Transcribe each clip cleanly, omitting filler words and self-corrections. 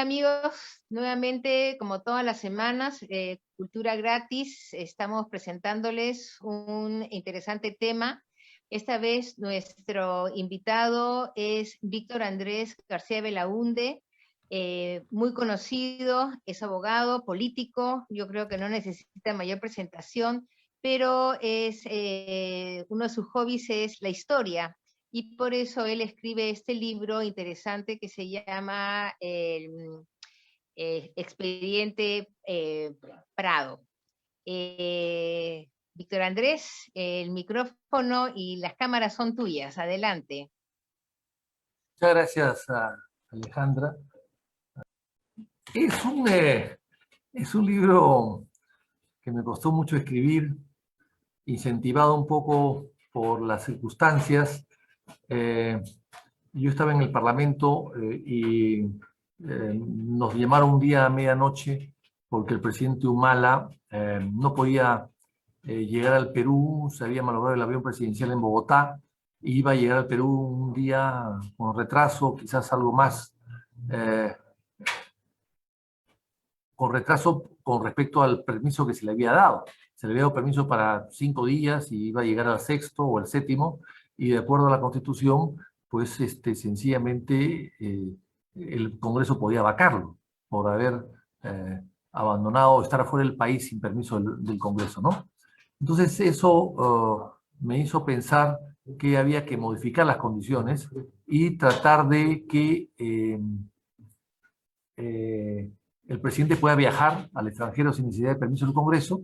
amigos, nuevamente como todas las semanas, Cultura Gratis, estamos presentándoles un interesante tema. Esta vez nuestro invitado es Víctor Andrés García Belaúnde, muy conocido, es abogado, político, yo creo que no necesita mayor presentación, pero uno de sus hobbies es la historia. Y por eso él escribe este libro interesante que se llama Expediente Prado. Víctor Andrés, el micrófono y las cámaras son tuyas. Adelante. Muchas gracias, Alejandra. Es un libro que me costó mucho escribir, incentivado un poco por las circunstancias. Yo estaba en el Parlamento y nos llamaron un día a medianoche porque el presidente Humala no podía llegar al Perú, se había malogrado el avión presidencial en Bogotá, e iba a llegar al Perú un día con retraso, quizás algo más, con retraso con respecto al permiso que se le había dado. Se le había dado permiso para 5 días y iba a llegar al sexto o al séptimo, y de acuerdo a la Constitución, pues sencillamente el Congreso podía vacarlo por haber abandonado, estar fuera del país sin permiso del Congreso, ¿no? Entonces eso me hizo pensar que había que modificar las condiciones y tratar de que el presidente pueda viajar al extranjero sin necesidad de permiso del Congreso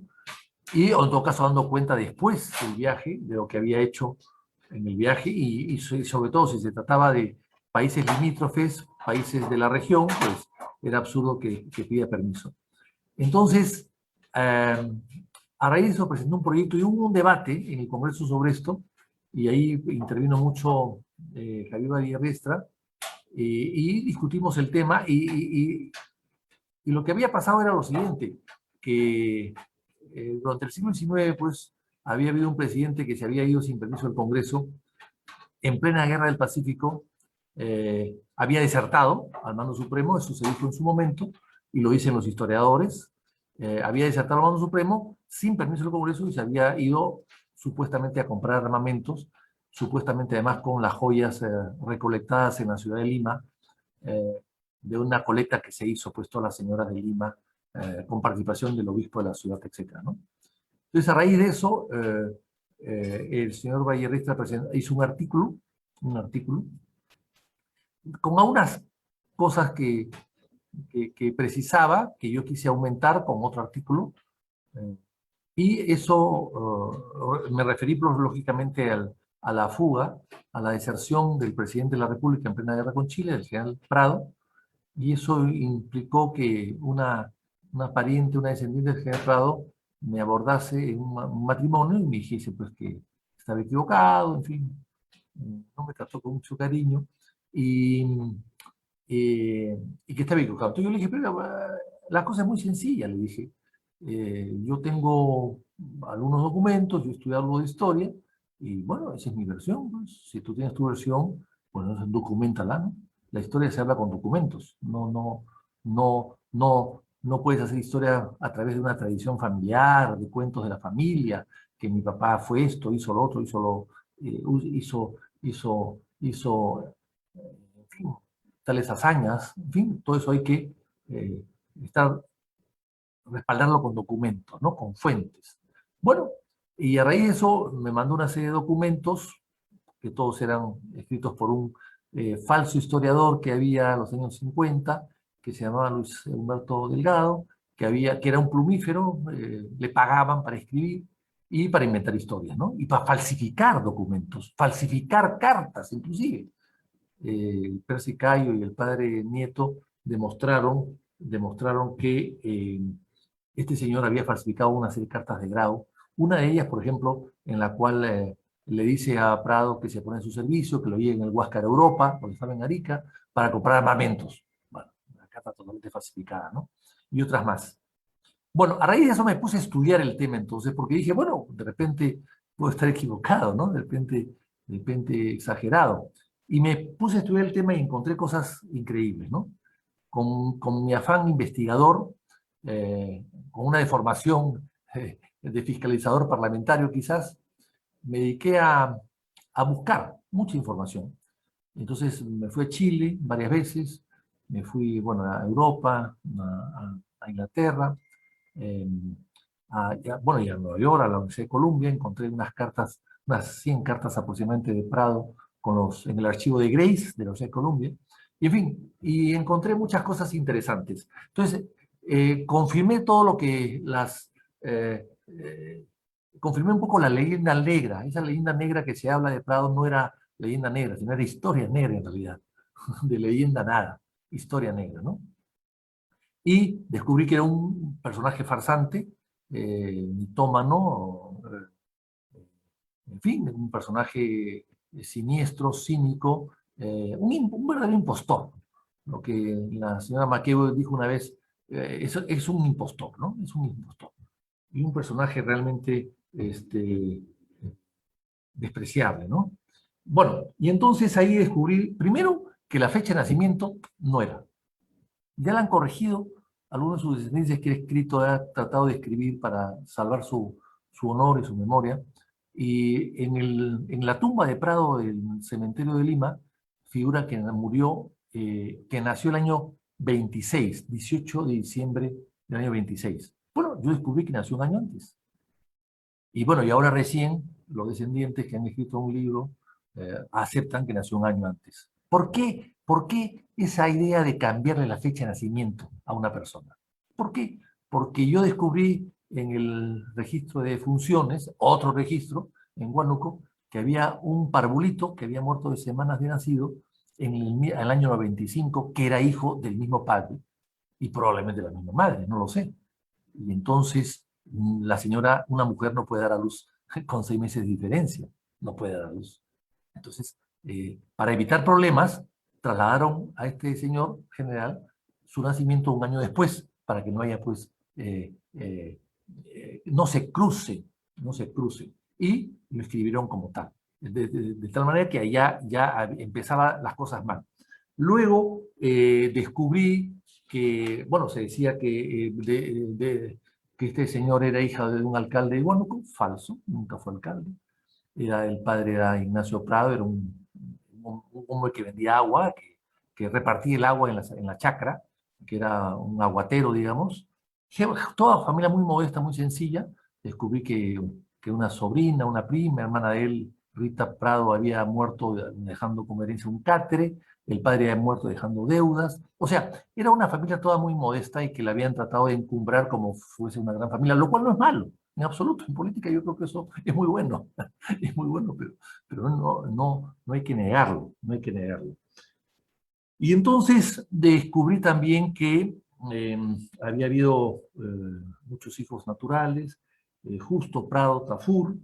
y, o en todo caso, dando cuenta después del viaje de lo que había hecho en el viaje y sobre todo si se trataba de países limítrofes, países de la región, pues era absurdo que pida permiso. Entonces, a raíz de eso presenté un proyecto y hubo un debate en el Congreso sobre esto, y ahí intervino mucho Javier Vallarriestra, y discutimos el tema, y lo que había pasado era lo siguiente, que durante el siglo XIX, pues, había habido un presidente que se había ido sin permiso del Congreso, en plena guerra del Pacífico, había desertado al mando supremo, eso se dijo en su momento, y lo dicen los historiadores, había desertado al mando supremo sin permiso del Congreso y se había ido supuestamente a comprar armamentos, supuestamente además con las joyas recolectadas en la ciudad de Lima, de una colecta que se hizo, pues, todas las señoras de Lima, con participación del obispo de la ciudad, etc., ¿no? Entonces, a raíz de eso, el señor Vallarriestra hizo un artículo con algunas cosas que precisaba, que yo quise aumentar con otro artículo, y eso me referí, lógicamente, a la fuga, a la deserción del presidente de la República en plena guerra con Chile, el general Prado, y eso implicó que una pariente, una descendiente del general Prado, me abordase en un matrimonio y me dijese, pues, que estaba equivocado, en fin, no me trató con mucho cariño, y, y que estaba equivocado. Entonces yo le dije, pero la cosa es muy sencilla, le dije. Yo tengo algunos documentos, yo estudié algo de historia, y bueno, esa es mi versión, pues. Si tú tienes tu versión, pues documentala, ¿no? La historia se habla con documentos, no puedes hacer historia a través de una tradición familiar, de cuentos de la familia, que mi papá fue esto, hizo lo otro, en fin, tales hazañas, en fin, todo eso hay que respaldarlo con documentos, ¿no? Con fuentes. Bueno, y a raíz de eso me mandó una serie de documentos, que todos eran escritos por un falso historiador que había en los años 50, que se llamaba Luis Humberto Delgado, que era un plumífero, le pagaban para escribir y para inventar historias, ¿no? Y para falsificar documentos, falsificar cartas, inclusive. Percy Cayo y el padre Nieto demostraron que este señor había falsificado una serie de cartas de grado. Una de ellas, por ejemplo, en la cual le dice a Prado que se pone en su servicio, que lo lleve en el Huáscar a Europa, cuando estaba en Arica, para comprar armamentos. Bueno, una carta totalmente falsificada, ¿no? Y otras más. Bueno, a raíz de eso me puse a estudiar el tema entonces, porque dije, bueno, de repente puedo estar equivocado, ¿no? De repente exagerado. Y me puse a estudiar el tema y encontré cosas increíbles, ¿no? con mi afán investigador, con una deformación de fiscalizador parlamentario quizás, me dediqué a buscar mucha información. Entonces me fui a Chile varias veces, me fui, bueno, a Europa, a Inglaterra, bueno, y a Nueva York, a la Universidad de Columbia, encontré unas cartas, unas 100 cartas aproximadamente de Prado en el archivo de Grace, de la Universidad de Columbia, y en fin, y encontré muchas cosas interesantes. Entonces, confirmé todo lo que confirmé un poco la leyenda negra. Esa leyenda negra que se habla de Prado no era leyenda negra, sino era historia negra en realidad. De leyenda nada, historia negra, ¿no? Y descubrí que era un personaje farsante, mitómano, en fin, un personaje siniestro, cínico, un verdadero impostor. Lo que la señora McKeown dijo una vez, es un impostor, ¿no? Es un impostor. Y un personaje realmente despreciable, ¿no? Bueno, y entonces ahí descubrí, primero, que la fecha de nacimiento no era. Ya la han corregido, algunos de sus descendientes que ha escrito, ha tratado de escribir para salvar su honor y su memoria, y en la tumba de Prado del cementerio de Lima figura que murió, que nació el año 26, 18 de diciembre del año 26. Bueno, yo descubrí que nació un año antes. Y bueno, y ahora recién los descendientes que han escrito un libro aceptan que nació un año antes. ¿Por qué? ¿Por qué esa idea de cambiarle la fecha de nacimiento a una persona? ¿Por qué? Porque yo descubrí en el registro de funciones, otro registro en Huánuco, que había un parvulito que había muerto de semanas de nacido en el año 95, que era hijo del mismo padre y probablemente de la misma madre, no lo sé. Y entonces la señora, una mujer no puede dar a luz con 6 meses de diferencia, no puede dar a luz. Entonces, para evitar problemas, trasladaron a este señor general su nacimiento un año después, para que no haya, pues, no se cruce, no se cruce. Y lo escribieron como tal. De tal manera que allá ya empezaban las cosas mal. Luego descubrí que, bueno, se decía que, que este señor era hija de un alcalde de Huánuco, falso, nunca fue alcalde. El padre era Ignacio Prado, era un hombre que vendía agua, que repartía el agua en la chacra, que era un aguatero, digamos. Toda familia muy modesta, muy sencilla. Descubrí que una sobrina, una prima, hermana de él, Rita Prado, había muerto dejando como herencia un catre, el padre había muerto dejando deudas. O sea, era una familia toda muy modesta y que la habían tratado de encumbrar como fuese una gran familia, lo cual no es malo, en absoluto. En política yo creo que eso es muy bueno, es muy bueno, pero no hay que negarlo, no hay que negarlo. Y entonces descubrí también que había habido muchos hijos naturales, Justo Prado Tafur,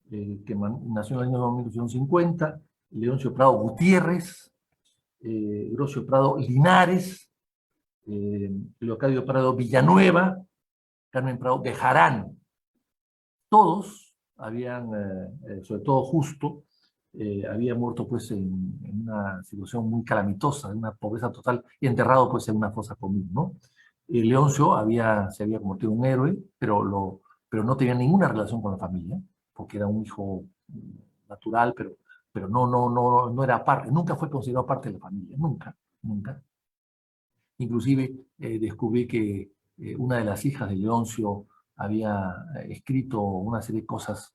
que nació en el año 1950, Leoncio Prado Gutiérrez, Grosio Prado Linares, Leocadio Prado Villanueva, Carmen Prado Bejarán. Todos habían, sobre todo Justo, había muerto pues en una situación muy calamitosa, en una pobreza total, y enterrado pues en una fosa común, ¿no? Leoncio se había convertido en un héroe, pero no tenía ninguna relación con la familia, porque era un hijo natural, pero no era parte, nunca fue considerado parte de la familia, nunca, nunca. Inclusive descubrí que una de las hijas de Leoncio había escrito una serie de cosas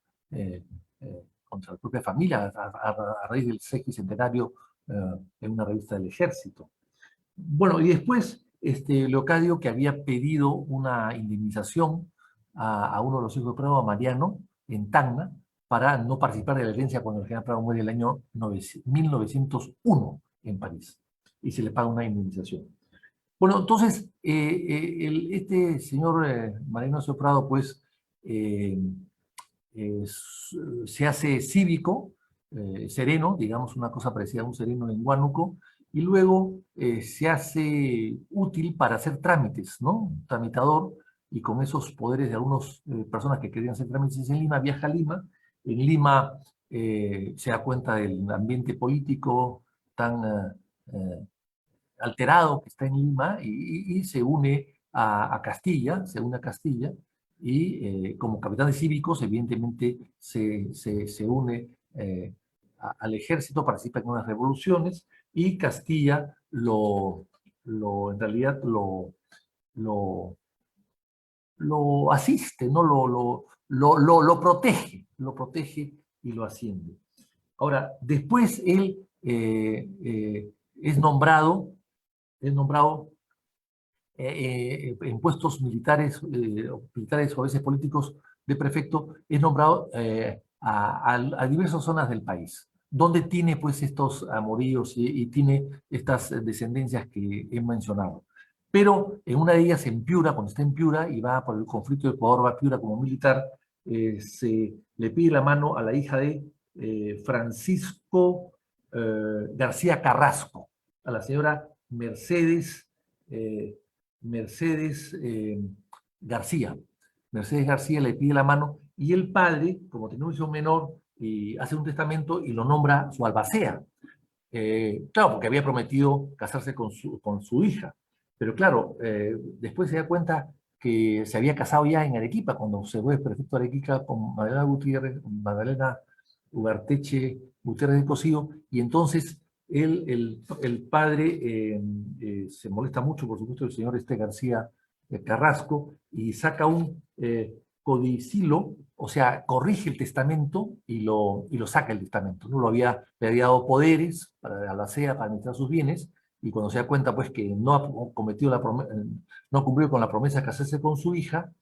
contra la propia familia a raíz del sexbicentenario en una revista del Ejército. Bueno, y después Leocadio, que había pedido una indemnización a uno de los hijos de Prado, a Mariano, en Tacna, para no participar de la herencia cuando el general Prado muere en el año 1901 en París, y se le paga una indemnización. Bueno, entonces, este señor Mariano Prado, pues, se hace cívico, sereno, digamos una cosa parecida a un sereno en Huánuco, y luego se hace útil para hacer trámites, ¿no? Tramitador, y con esos poderes de algunas personas que querían hacer trámites en Lima, viaja a Lima. En Lima se da cuenta del ambiente político tan alterado que está en Lima y se une a Castilla, y como capitán de cívicos, evidentemente se une al ejército, participa en unas revoluciones y Castilla en realidad lo asiste, ¿no? Lo protege y lo asciende. Ahora, después él es nombrado en puestos militares, militares o a veces políticos de prefecto, es nombrado a diversas zonas del país, donde tiene pues estos amoríos y tiene estas descendencias que he mencionado. Pero en una de ellas, en Piura, cuando está en Piura y va por el conflicto de Ecuador, va a Piura como militar, se le pide la mano a la hija de Francisco García Carrasco, a la señora Mercedes García. Mercedes García le pide la mano y el padre, como tenía un hijo menor, hace un testamento y lo nombra su albacea. Claro, porque había prometido casarse con su hija. Pero claro, después se da cuenta que se había casado ya en Arequipa, cuando se fue prefecto de Arequipa con Magdalena Ugarteche Gutiérrez de Cosío, y entonces el padre se molesta mucho, por supuesto, el señor García Carrasco, y saca un codicilo, o sea, corrige el testamento y lo saca el testamento, ¿no? Le había dado poderes para la albacea, para administrar sus bienes, y cuando se da cuenta pues que no ha cometido no ha cumplido con la promesa de casarse con su hija,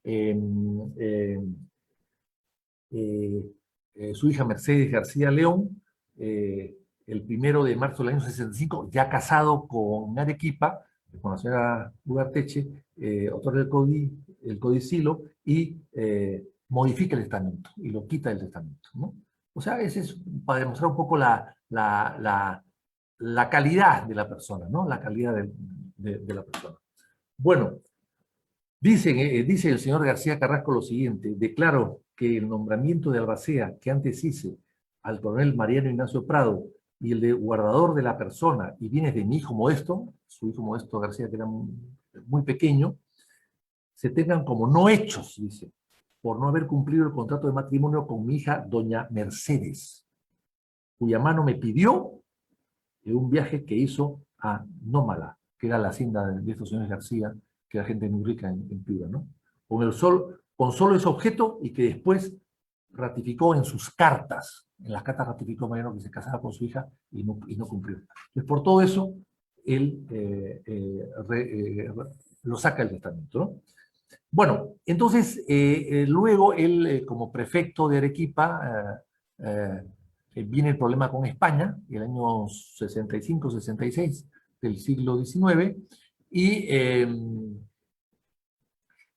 eh, eh, su hija Mercedes García León, el 1 de marzo del año 65, ya casado con Arequipa, con la señora Ugarteche, otorga el codicilo y modifica el testamento y lo quita del testamento, ¿no? O sea, ese es para demostrar un poco la calidad de la persona, ¿no? La calidad de la persona. Bueno, dice el señor García Carrasco lo siguiente: declaro que el nombramiento de albacea que antes hice al coronel Mariano Ignacio Prado y el de guardador de la persona y bienes de mi hijo Modesto, su hijo Modesto García, que era muy pequeño, se tengan como no hechos, dice, por no haber cumplido el contrato de matrimonio con mi hija, doña Mercedes, cuya mano me pidió en un viaje que hizo a Nómala, que era la hacienda de estos señores García, que era gente muy rica en Piura, ¿no? Con solo ese objeto, y que después ratificó en sus cartas. En las cartas ratificó Mariano que se casaba con su hija y no cumplió. Entonces, por todo eso, él lo saca del testamento, ¿no? Bueno, entonces, luego él, como prefecto de Arequipa, viene el problema con España, el año 65-66 del siglo XIX,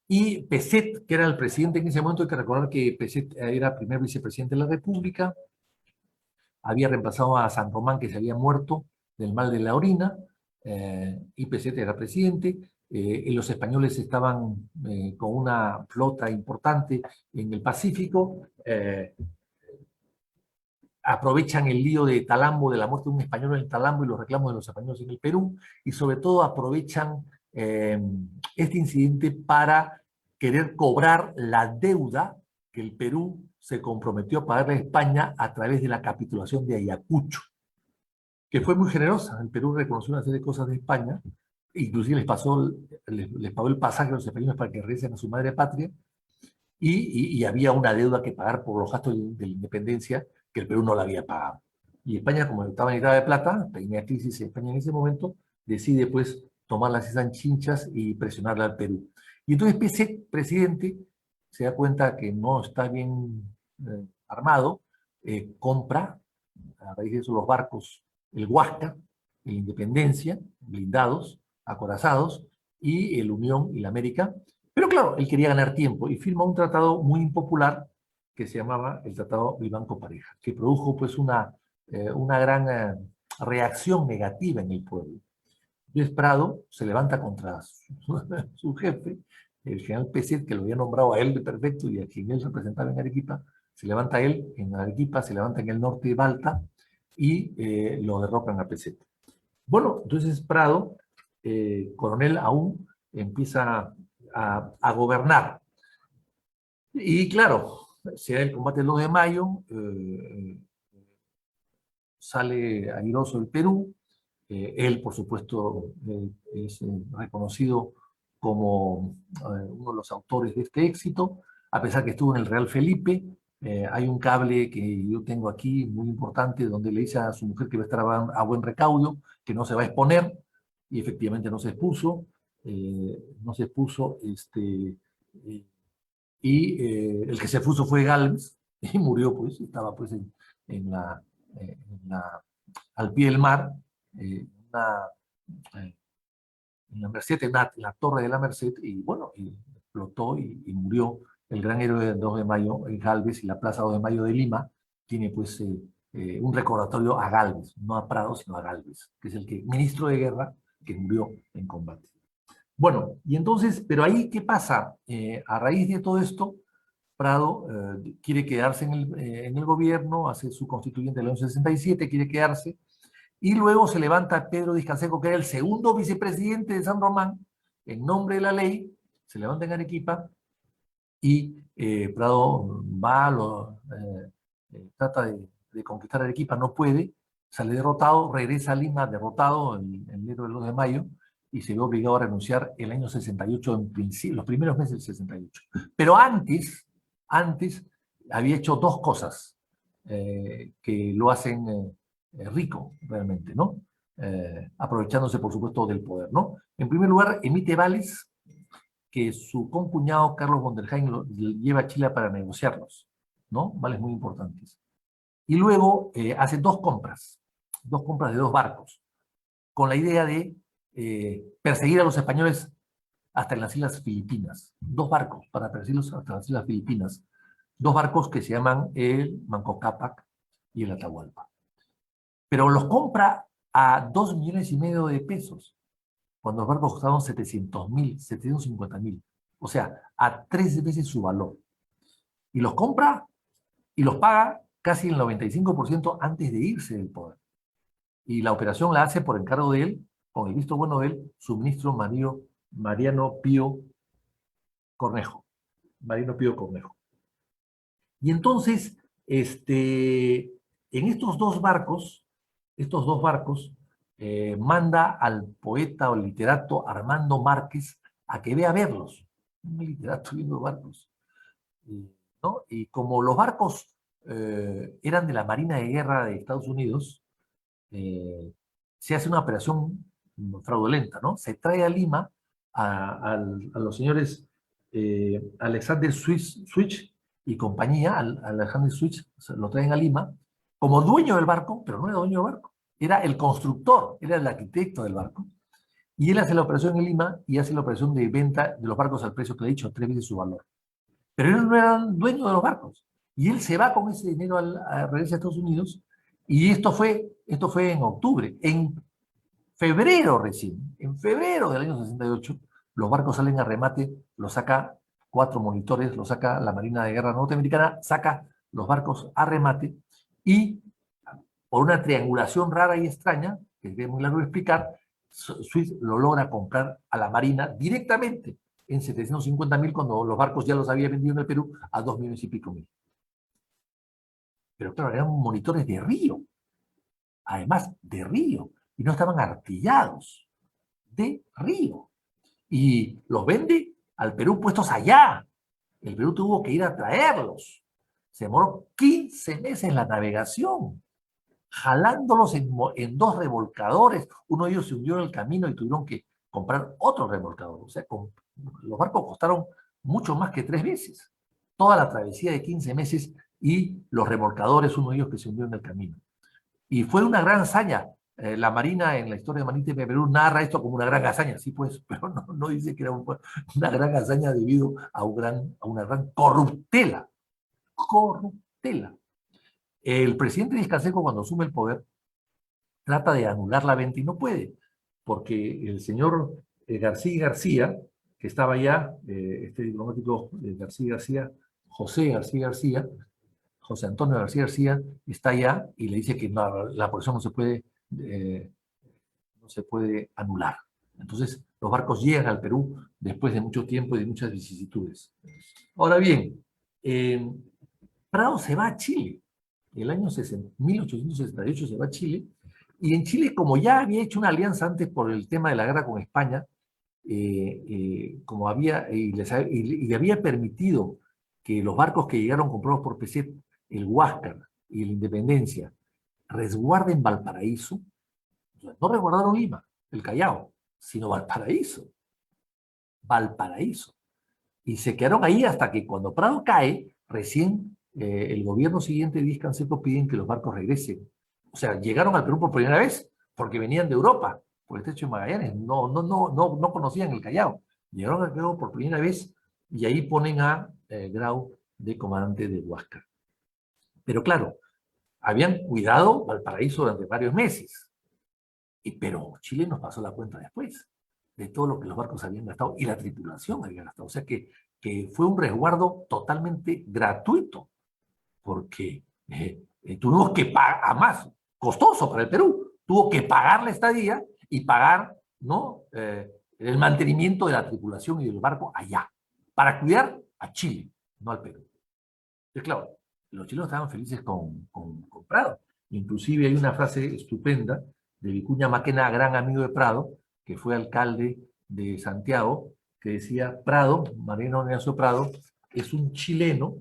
y Peset, que era el presidente en ese momento, hay que recordar que Peset era primer vicepresidente de la República, había reemplazado a San Román, que se había muerto del mal de la orina, y Peset era presidente. Los españoles estaban con una flota importante en el Pacífico, aprovechan el lío de Talambo, de la muerte de un español en Talambo y los reclamos de los españoles en el Perú, y sobre todo aprovechan este incidente para querer cobrar la deuda que el Perú se comprometió a pagarle a España a través de la capitulación de Ayacucho, que fue muy generosa. El Perú reconoció una serie de cosas de España, inclusive les pagó el pasaje a los españoles para que regresen a su madre patria, y había una deuda que pagar por los gastos de la independencia que el Perú no la había pagado. Y España, como estaba en necesitada de plata, tenía crisis en España en ese momento, decide pues tomar las esas chinchas y presionarla al Perú. Y entonces ese presidente se da cuenta que no está bien armado, compra a raíz de eso los barcos, el Huasca, el Independencia, blindados, acorazados, y el Unión y la América. Pero claro, él quería ganar tiempo y firma un tratado muy impopular que se llamaba el Tratado Vivanco-Pareja, que produjo pues una gran reacción negativa en el pueblo. Luis Prado se levanta contra su jefe, el general Peset, que lo había nombrado a él de perfecto y a quien él representaba en Arequipa. Se levanta él en Arequipa, se levanta en el norte de Balta y lo derrocan a Peset. Bueno, entonces Prado, coronel aún, empieza a gobernar. Y claro, se da el combate el 2 de mayo, sale airoso el Perú. Él, por supuesto, es reconocido como uno de los autores de este éxito, a pesar que estuvo en el Real Felipe. Hay un cable que yo tengo aquí muy importante donde le dice a su mujer que va a estar a buen recaudo, que no se va a exponer, y efectivamente no se expuso. No se expuso, el que se expuso fue Gálvez, y murió, pues, estaba pues en la, en la al pie del mar, una, eh, en la Merced, en la torre de la Merced, y bueno, y explotó y murió el gran héroe del 2 de mayo, en Gálvez, y la Plaza 2 de Mayo de Lima tiene pues un recordatorio a Gálvez, no a Prado, sino a Gálvez, que es el ministro de guerra que murió en combate. Bueno, y entonces, pero ahí, ¿qué pasa? A raíz de todo esto, Prado quiere quedarse en el gobierno, hace su constituyente del año 67, quiere quedarse, y luego se levanta Pedro Díaz Canseco, que era el segundo vicepresidente de San Román, en nombre de la ley, se levanta en Arequipa, y Prado va, trata de conquistar Arequipa, no puede, sale derrotado, regresa a Lima derrotado en enero del 2 de mayo, y se ve obligado a renunciar el año 68, en principio, los primeros meses del 68. Pero antes había hecho dos cosas que lo hacen rico realmente, ¿no? Aprovechándose, por supuesto, del poder, ¿no? En primer lugar, emite vales que su concuñado Carlos von der Heim lleva a Chile para negociarlos, ¿no? Vales muy importantes. Y luego hace dos compras de dos barcos, con la idea de perseguir a los españoles hasta en las Islas Filipinas. Dos barcos para perseguirlos hasta las Islas Filipinas. Dos barcos que se llaman el Manco Cápac y el Atahualpa. Pero los compra a 2,5 millones de pesos, cuando los barcos costaban 700.000, 750.000. O sea, a 3 veces su valor. Y los compra y los paga casi el 95% antes de irse del poder. Y la operación la hace por encargo de él, con el visto bueno de él, su ministro Mariano Pío Cornejo. Mariano Pío Cornejo. Y entonces, en estos dos barcos, manda al poeta o literato Armando Márquez a que vea a verlos. Un literato viendo barcos. ¿No? Y como los barcos eran de la Marina de Guerra de Estados Unidos, se hace una operación fraudulenta, ¿no? Se trae a Lima a los señores Alexander Switch y compañía, Alexander Switch, lo traen a Lima como dueño del barco, pero no era dueño del barco, era el constructor, era el arquitecto del barco, y él hace la operación en Lima y hace la operación de venta de los barcos al precio que le he dicho, 3 veces su valor. Pero él no era dueño de los barcos, y él se va con ese dinero a regresar a Estados Unidos, y esto fue en octubre. En febrero recién, en febrero del año 68, los barcos salen a remate, los saca 4 monitores, los saca la Marina de Guerra norteamericana, saca los barcos a remate, y por una triangulación rara y extraña, que es muy largo de explicar, Swiss lo logra comprar a la Marina directamente en 750.000, cuando los barcos ya los había vendido en el Perú a 2 millones y pico mil. Pero claro, eran monitores de río, además de río, y no estaban artillados, de río. Y los vende al Perú puestos allá. El Perú tuvo que ir a traerlos. Se demoró 15 meses la navegación, jalándolos en 2 remolcadores. Uno de ellos se hundió en el camino y tuvieron que comprar otro remolcador. O sea, los barcos costaron mucho más que 3 veces. Toda la travesía de 15 meses y los remolcadores, uno de ellos que se hundió en el camino. Y fue una gran hazaña. La Marina, en la historia de Marítima de Perú, narra esto como una gran hazaña, sí pues, pero no dice que era una gran hazaña debido a una gran corruptela. Corruptela. El presidente Díaz Canseco, cuando asume el poder, trata de anular la venta y no puede, porque el señor García, que estaba allá, este diplomático García, José Antonio García, está allá y le dice que no, la posición no se puede no se puede anular. Entonces, los barcos llegan al Perú después de mucho tiempo y de muchas vicisitudes. Ahora bien, Prado se va a Chile. En el año 1868 se va a Chile. Y en Chile, como ya había hecho una alianza antes por el tema de la guerra con España, como había, y había permitido que los barcos que llegaron comprados por Peset, el Huáscar y el Independencia, resguarden Valparaíso, o sea, no resguardaron Lima, el Callao, sino Valparaíso. Valparaíso. Y se quedaron ahí hasta que cuando Prado cae, recién el gobierno siguiente de Díaz Canseco piden que los barcos regresen. O sea, llegaron al Perú por primera vez porque venían de Europa, por el Estrecho de Magallanes, no conocían el Callao. Llegaron al Perú por primera vez y ahí ponen a Grau de comandante de Huáscar. Pero claro, habían cuidado Valparaíso durante varios meses. Pero Chile nos pasó la cuenta después de todo lo que los barcos habían gastado y la tripulación había gastado. O sea que fue un resguardo totalmente gratuito, porque tuvimos que pagar, además, costoso para el Perú, tuvo que pagar la estadía y pagar, ¿no? El mantenimiento de la tripulación y del barco allá, para cuidar a Chile, no al Perú. Entonces, claro, los chilenos estaban felices con Prado. Inclusive hay una frase estupenda de Vicuña Maquena, gran amigo de Prado, que fue alcalde de Santiago, que decía: Prado, Mariano Ignacio Prado, es un chileno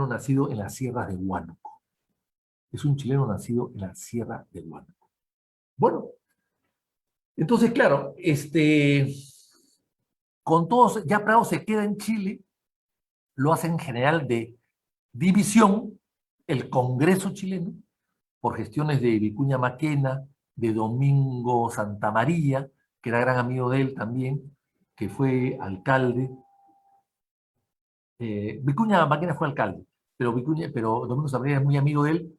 nacido en las sierras de Huánuco. Es un chileno nacido en la sierra de Huánuco. Bueno, entonces, claro, con todos, ya Prado se queda en Chile, lo hacen general de división, el Congreso chileno, por gestiones de Vicuña Maquena, de Domingo Santamaría, que era gran amigo de él también, que fue alcalde. Vicuña Maquena fue alcalde, pero Domingo Santamaría es muy amigo de él,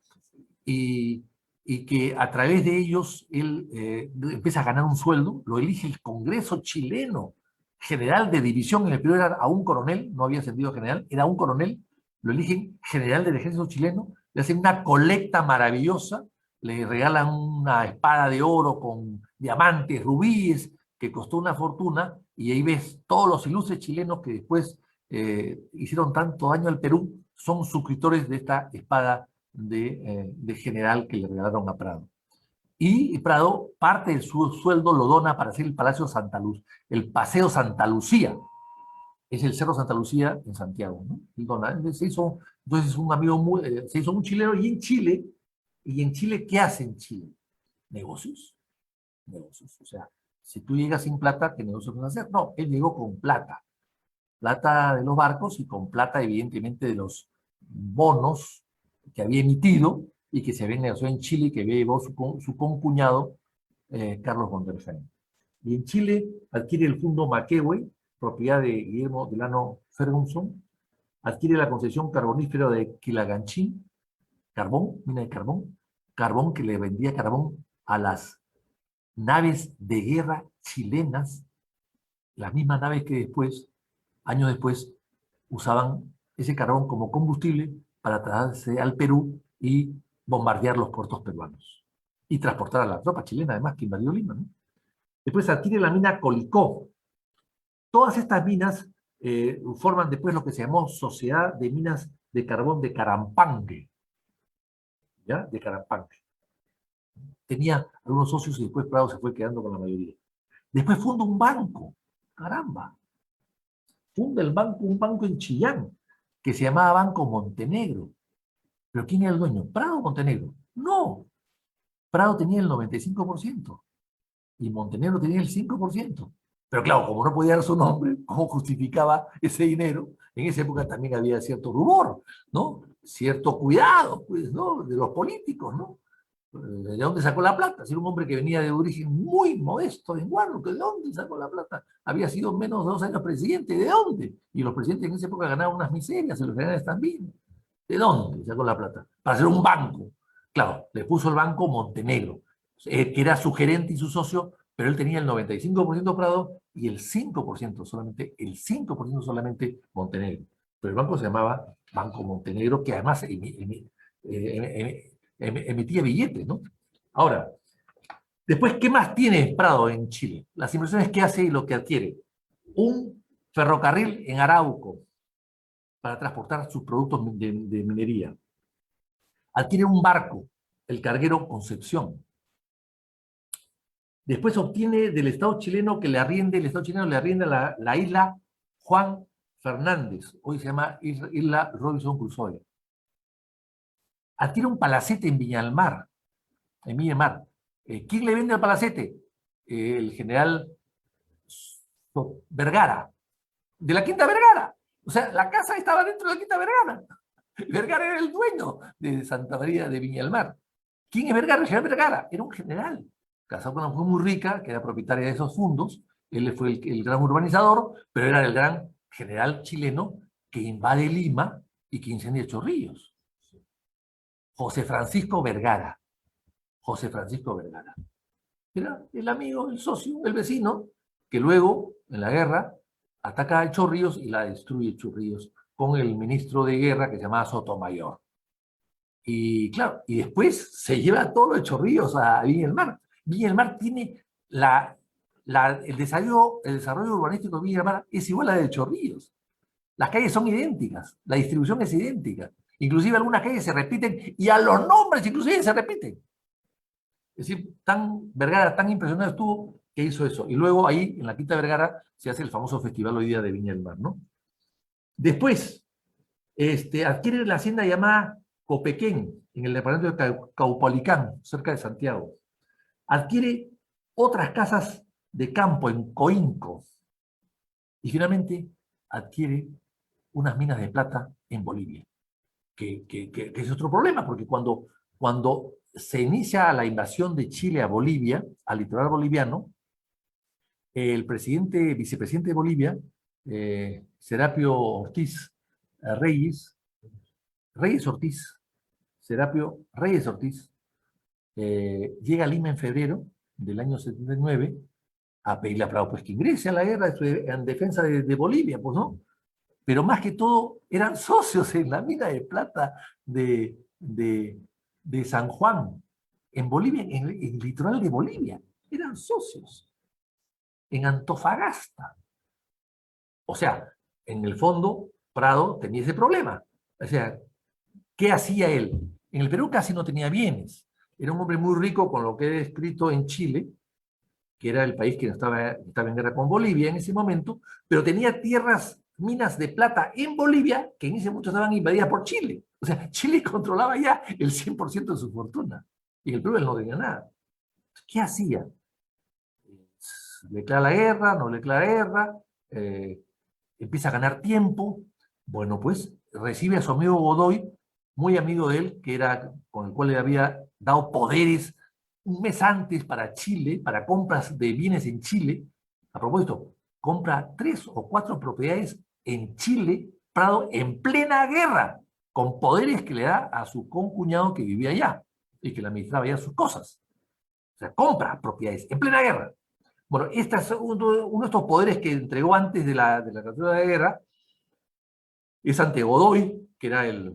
y que a través de ellos él empieza a ganar un sueldo, lo elige el Congreso chileno, general de división. En el periodo era a un coronel, no había ascendido a general, era un coronel, lo eligen general del ejército chileno, le hacen una colecta maravillosa, le regalan una espada de oro con diamantes, rubíes, que costó una fortuna, y ahí ves todos los ilustres chilenos que después hicieron tanto daño al Perú, son suscriptores de esta espada de general que le regalaron a Prado. Y Prado, parte de su sueldo lo dona para hacer el Palacio Santa Luz, el Paseo Santa Lucía. Es el Cerro Santa Lucía en Santiago, ¿no? Y entonces un amigo se hizo un chileno. Y en Chile, ¿qué hace en Chile? Negocios. Negocios. O sea, si tú llegas sin plata, ¿qué negocios vas a hacer? No, él llegó con plata. Plata de los barcos y con plata, evidentemente, de los bonos que había emitido y que se había negociado en Chile y que había llevado su concuñado, Carlos von der Heim. Y en Chile adquiere el fondo Maquehue, propiedad de Guillermo Delano Ferguson, adquiere la concesión carbonífera de Quilaganchín, mina de carbón que le vendía carbón a las naves de guerra chilenas, las mismas naves que después, años después, usaban ese carbón como combustible para trasladarse al Perú y bombardear los puertos peruanos. Y transportar a la tropa chilena, además, que invadió Lima, ¿no? Después adquiere la mina Colicó. Todas estas minas forman después lo que se llamó Sociedad de Minas de Carbón de Carampangue. ¿Ya? De Carampangue. Tenía algunos socios y después Prado se fue quedando con la mayoría. Después funda un banco. Caramba. Funda un banco en Chillán, que se llamaba Banco Montenegro. ¿Pero quién era el dueño? ¿Prado o Montenegro? No. Prado tenía el 95% y Montenegro tenía el 5%. Pero claro, como no podía dar su nombre, ¿cómo justificaba ese dinero? En esa época también había cierto rubor, ¿no? Cierto cuidado, pues, ¿no? De los políticos, ¿no? ¿De dónde sacó la plata? Si era un hombre que venía de origen muy modesto en Huánuco, ¿de dónde sacó la plata? Había sido menos de 2 años presidente, ¿de dónde? Y los presidentes en esa época ganaban unas miserias, y los generales también. ¿De dónde sacó la plata? Para hacer un banco. Claro, le puso el banco Montenegro, que era su gerente y su socio, pero él tenía el 95% Prado y el 5% solamente Montenegro. Pero el banco se llamaba Banco Montenegro, que además emitía billetes, ¿no? Ahora, Después, ¿qué más tiene Prado en Chile? Las inversiones que hace y lo que adquiere. Un ferrocarril en Arauco para transportar sus productos de minería. Adquiere un barco, el carguero Concepción. Después obtiene del Estado chileno que le arriende, el Estado chileno le arrienda la isla Juan Fernández, hoy se llama Isla Robinson Crusoe. Adquiere un palacete en Viña del Mar, en Viña del Mar. ¿Quién le vende el palacete? El general Vergara, de la Quinta Vergara. O sea, la casa estaba dentro de la Quinta Vergara. Vergara era el dueño de Santa María de Viña del Mar. ¿Quién es Vergara? El general Vergara. Era un general, casado con una mujer muy rica, que era propietaria de esos fondos. Él fue el gran urbanizador, pero era el gran general chileno que invade Lima y que incendia Chorrillos. José Francisco Vergara. José Francisco Vergara. Era el amigo, el socio, el vecino, que luego, en la guerra, ataca a Chorrillos y la destruye Chorrillos con el ministro de guerra que se llamaba Sotomayor. Y claro, y después se lleva todo lo de Chorrillos a Viña del Mar. Viña del Mar tiene el desarrollo urbanístico de Viña del Mar es igual a la de Chorrillos. Las calles son idénticas, la distribución es idéntica. Inclusive algunas calles se repiten y a los nombres inclusive se repiten. Es decir, Vergara tan impresionado estuvo que hizo eso. Y luego ahí, en la Quinta Vergara, se hace el famoso festival hoy día de Viña del Mar, ¿no? Después, adquiere la hacienda llamada Copequén, en el departamento de Caupolicán, cerca de Santiago. Adquiere otras casas de campo en Coinco. Y finalmente, adquiere unas minas de plata en Bolivia, que es otro problema, porque cuando se inicia la invasión de Chile a Bolivia, al litoral boliviano, el vicepresidente de Bolivia, Serapio Ortiz Serapio Reyes Ortiz, llega a Lima en febrero del año 79 a pedirle a Prado pues, que ingrese a la guerra en defensa de Bolivia, pues no. Pero más que todo eran socios en la mina de plata de San Juan, en Bolivia, en el litoral de Bolivia. Eran socios. En Antofagasta. O sea, en el fondo, Prado tenía ese problema. O sea, ¿qué hacía él? En el Perú casi no tenía bienes. Era un hombre muy rico con lo que he escrito en Chile, que era el país que estaba en guerra con Bolivia en ese momento, pero tenía minas de plata en Bolivia que en ese momento estaban invadidas por Chile. O sea, Chile controlaba ya el 100% de su fortuna. Y en el Perú él no tenía nada. ¿Qué hacía? Declara la guerra, no declara guerra, empieza a ganar tiempo. Bueno, pues recibe a su amigo Godoy, muy amigo de él, con el cual le había dado poderes un mes antes para Chile, para compras de bienes en Chile. A propósito, compra 3 o 4 propiedades en Chile, Prado, en plena guerra, con poderes que le da a su concuñado que vivía allá y que le administraba ya sus cosas. O sea, compra propiedades en plena guerra. Bueno, este es uno de estos poderes que entregó antes de la captura de la guerra, es ante Godoy, que era el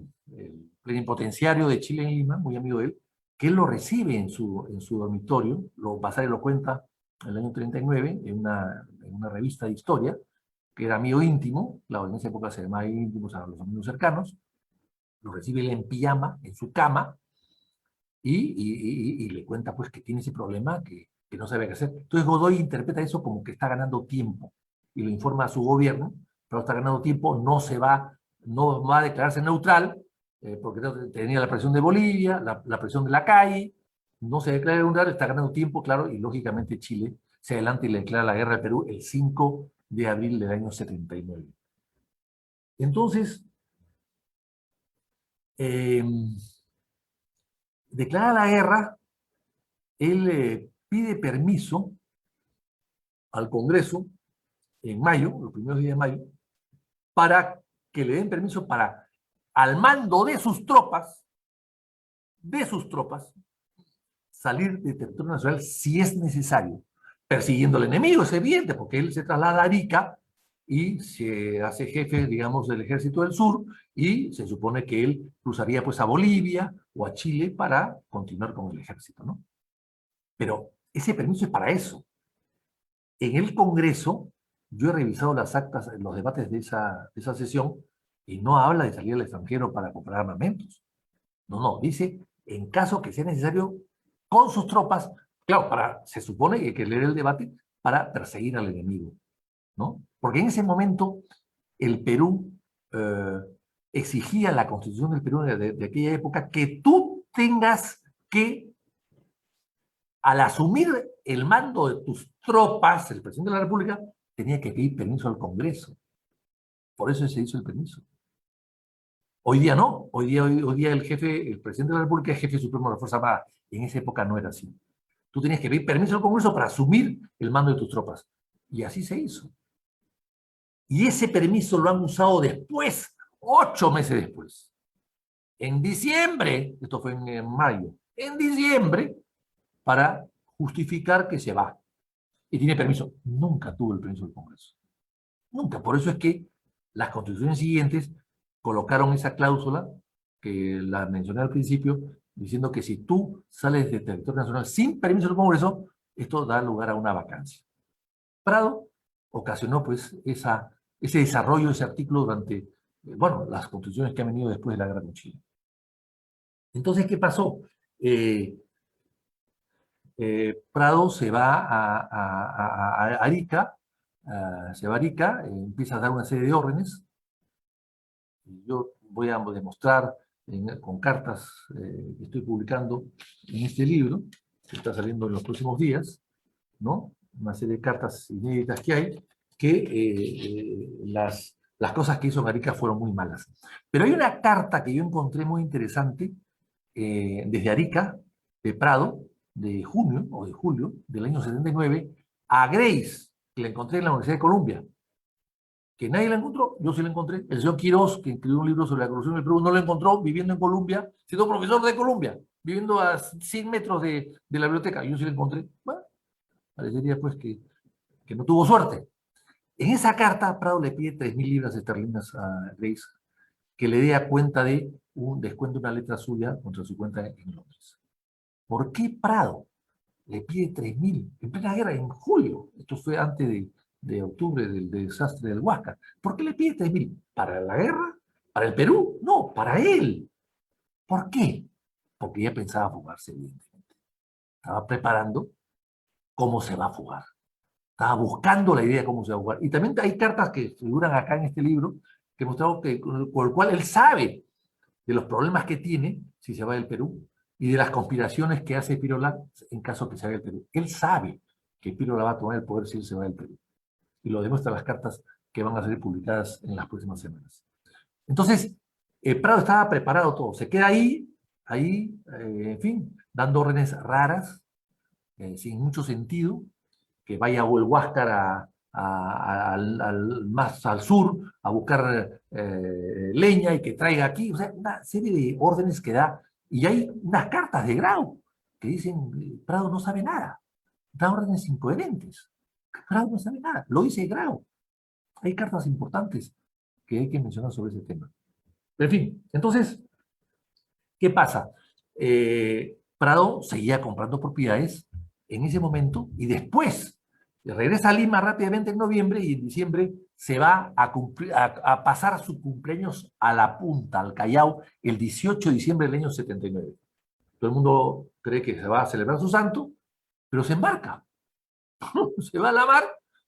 plenipotenciario de Chile en Lima, muy amigo de él, que él lo recibe en su dormitorio, Vasari lo cuenta en el año 39, en una revista de historia, que era amigo íntimo, claro, en esa época se llamaba íntimos a los amigos cercanos, lo recibe él en pijama, en su cama, y le cuenta pues que tiene ese problema que no sabe qué hacer. Entonces Godoy interpreta eso como que está ganando tiempo y lo informa a su gobierno, pero está ganando tiempo, no va a declararse neutral, porque tenía la presión de Bolivia, la presión de la calle, no se declara neutral, está ganando tiempo, claro, y lógicamente Chile se adelanta y le declara la guerra al Perú el 5 de abril del año 79. Entonces, declara la guerra, él pide permiso al Congreso en mayo, los primeros días de mayo, para que le den permiso para, al mando de sus tropas, salir de territorio nacional si es necesario, persiguiendo al enemigo, es evidente, porque él se traslada a Arica y se hace jefe, digamos, del ejército del sur, y se supone que él cruzaría pues a Bolivia o a Chile para continuar con el ejército, ¿no? Pero ese permiso es para eso. En el Congreso, yo he revisado las actas, los debates de esa sesión, y no habla de salir al extranjero para comprar armamentos. No, no, dice, en caso que sea necesario, con sus tropas, claro, se supone que hay que leer el debate para perseguir al enemigo, ¿no? Porque en ese momento el Perú exigía la Constitución del Perú de aquella época que tú tengas que, al asumir el mando de tus tropas, el presidente de la República tenía que pedir permiso al Congreso. Por eso se hizo el permiso. Hoy día no. Hoy día el presidente de la República es jefe supremo de la Fuerza Armada. En esa época no era así. Tú tenías que pedir permiso al Congreso para asumir el mando de tus tropas. Y así se hizo. Y ese permiso lo han usado después, 8 meses después. En diciembre, esto fue en mayo, en diciembre, para justificar que se va. Y tiene permiso. Nunca tuvo el permiso del Congreso. Nunca. Por eso es que las constituciones siguientes colocaron esa cláusula que la mencioné al principio, diciendo que si tú sales del territorio nacional sin permiso del Congreso, esto da lugar a una vacancia. Prado ocasionó pues ese desarrollo, ese artículo durante, bueno, las constituciones que han venido después de la guerra con Chile. Entonces, ¿qué pasó? Prado se va a Arica, empieza a dar una serie de órdenes. Yo voy a demostrar con cartas que estoy publicando en este libro, que está saliendo en los próximos días, ¿no? Una serie de cartas inéditas que hay, que las cosas que hizo en Arica fueron muy malas. Pero hay una carta que yo encontré muy interesante desde Arica, de Prado, de junio o de julio del año 79, a Grace, que la encontré en la Universidad de Columbia. Que nadie la encontró, yo sí la encontré. El señor Quirós, que escribió un libro sobre la corrupción del Perú, no la encontró viviendo en Colombia, siendo profesor de Colombia, viviendo a 100 metros de la biblioteca. Yo sí la encontré. Bueno, parecería pues que no tuvo suerte. En esa carta, Prado le pide 3.000 libras esterlinas a Grace, que le dé a cuenta de un descuento de una letra suya contra su cuenta en Londres. ¿Por qué Prado le pide 3.000 en plena guerra en julio? Esto fue antes de octubre del desastre del Huáscar. ¿Por qué le pide 3.000? ¿Para la guerra? ¿Para el Perú? No, para él. ¿Por qué? Porque ya pensaba fugarse, evidentemente. Estaba preparando cómo se va a fugar. Estaba buscando la idea de cómo se va a fugar. Y también hay cartas que figuran acá en este libro que mostramos con el cual él sabe de los problemas que tiene si se va del Perú y de las conspiraciones que hace Pirola en caso que se vaya del Perú. Él sabe que Pirola va a tomar el poder si él se va del Perú. Y lo demuestran las cartas que van a ser publicadas en las próximas semanas. Entonces, Prado estaba preparado todo. Se queda ahí, en fin, dando órdenes raras, sin mucho sentido, que vaya a Huáscar más al sur a buscar leña y que traiga aquí. O sea, una serie de órdenes que da. Y hay unas cartas de Grau que dicen, Prado no sabe nada. Da órdenes incoherentes. Grau no sabe nada, lo dice Grau. Hay cartas importantes que hay que mencionar sobre ese tema. Pero en fin, entonces, ¿qué pasa? Prado seguía comprando propiedades en ese momento y después regresa a Lima rápidamente en noviembre y en diciembre se va a pasar su cumpleaños a La Punta, al Callao, el 18 de diciembre del año 79. Todo el mundo cree que se va a celebrar su santo, pero se embarca. Se va a la mar,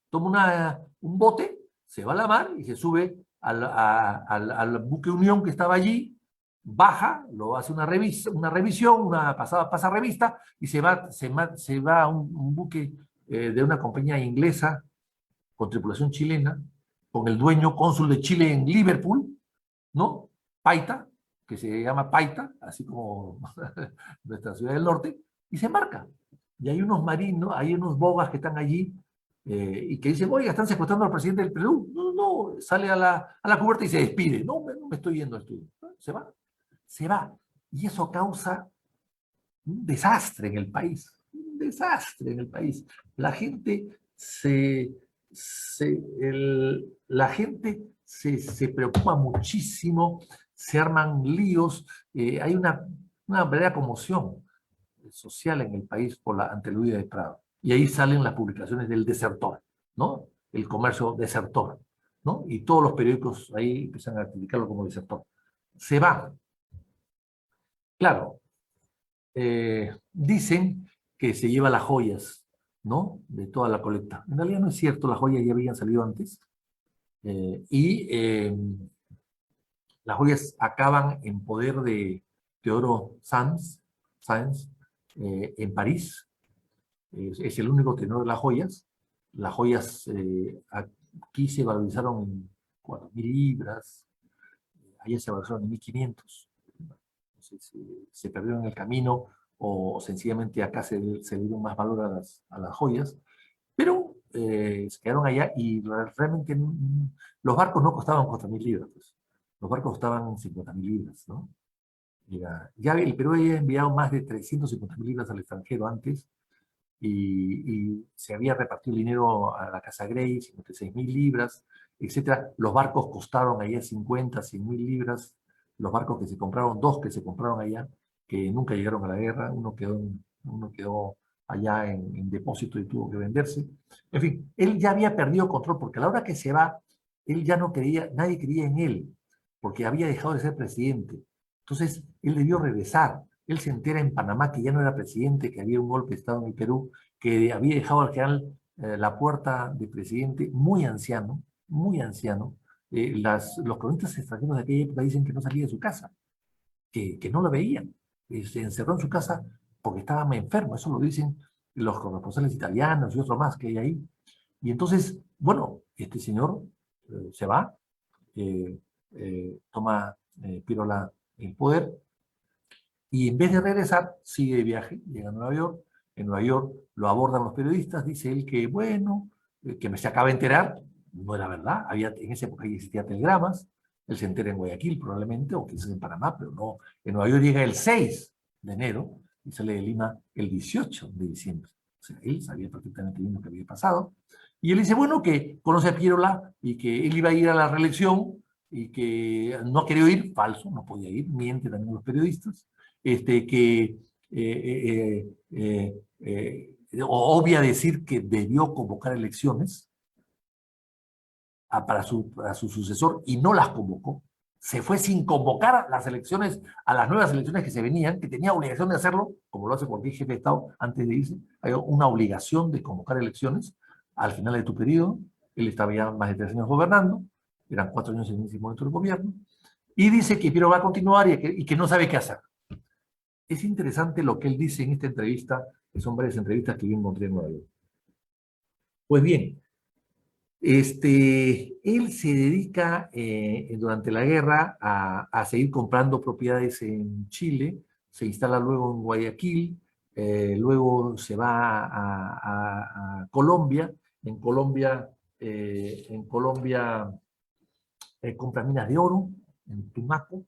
toma un bote, se va a la mar y se sube al buque Unión que estaba allí, baja, lo hace una revisión, pasa revista y se va a un buque de una compañía inglesa con tripulación chilena, con el dueño cónsul de Chile en Liverpool, ¿no? Paita, que se llama Paita, así como nuestra ciudad del norte, y se embarca. Y hay unos marinos, hay unos bogas que están allí y que dicen, oiga, están secuestrando al presidente del Perú. No, no, sale a la cubierta y se despide. No, me estoy yendo al estudio. Se va. Y eso causa un desastre en el país. Un desastre en el país. La gente se preocupa muchísimo, se arman líos, hay una verdadera conmoción social en el país ante la huida de Prado. Y ahí salen las publicaciones del desertor, ¿no? El comercio desertor, ¿no? Y todos los periódicos ahí empiezan a criticarlo como desertor. Se va. Claro, dicen que se lleva las joyas, ¿no? De toda la colecta. En realidad no es cierto, las joyas ya habían salido antes. Las joyas acaban en poder de Teodoro Sanz en París. Es el único tenedor de las joyas. Las joyas aquí se valorizaron en 4.000 libras, allá se valorizaron en 1.500. Entonces, se perdieron en el camino o sencillamente acá se dieron más valor a las joyas, pero se quedaron allá y realmente los barcos no costaban 4.000 libras, pues. Los barcos costaban 50.000 libras, ¿no? Ya el Perú había enviado más de 350.000 libras al extranjero antes, y se había repartido el dinero a la Casa Grey, 56.000 libras, etc. Los barcos costaron allá 50, 100.000 libras. Los barcos que se compraron, dos que se compraron allá, que nunca llegaron a la guerra, uno quedó allá en depósito y tuvo que venderse. En fin, él ya había perdido control, porque a la hora que se va, él ya no creía, nadie creía en él, porque había dejado de ser presidente. Entonces, él debió regresar. Él se entera en Panamá que ya no era presidente, que había un golpe de Estado en el Perú, que había dejado al general Lapuerta de presidente, muy anciano, muy anciano. Los cronistas extranjeros de aquella época dicen que no salía de su casa, que no lo veían. Se encerró en su casa porque estaba enfermo, eso lo dicen los corresponsales italianos y otros más que hay ahí. Y entonces, bueno, este señor se va, toma Pirola el poder, y en vez de regresar, sigue de viaje, llega a Nueva York. En Nueva York lo abordan los periodistas, dice él que, bueno, que se acaba de enterar, no era verdad, en esa época ya existían telegramas, él se entera en Guayaquil probablemente, o quizás en Panamá, pero no. En Nueva York llega el 6 de enero y sale de Lima el 18 de diciembre. O sea, él sabía perfectamente bien lo que había pasado. Y él dice, bueno, que conoce a Piérola y que él iba a ir a la reelección y que no quería ir, falso, no podía ir, miente también los periodistas. Que obvia decir que debió convocar elecciones para su sucesor y no las convocó. Se fue sin convocar las elecciones, a las nuevas elecciones que se venían, que tenía obligación de hacerlo, como lo hace cualquier jefe de Estado antes de irse. Hay una obligación de convocar elecciones al final de tu periodo. Él estaba ya más de 3 años gobernando, eran 4 años en ese momento del gobierno, y dice que Piero va a continuar y que no sabe qué hacer. Es interesante lo que él dice en esta entrevista, que son varias entrevistas que yo encontré en Nueva York. Pues bien, él se dedica durante la guerra a seguir comprando propiedades en Chile, se instala luego en Guayaquil, luego se va a Colombia. En Colombia compra minas de oro, en Tumaco,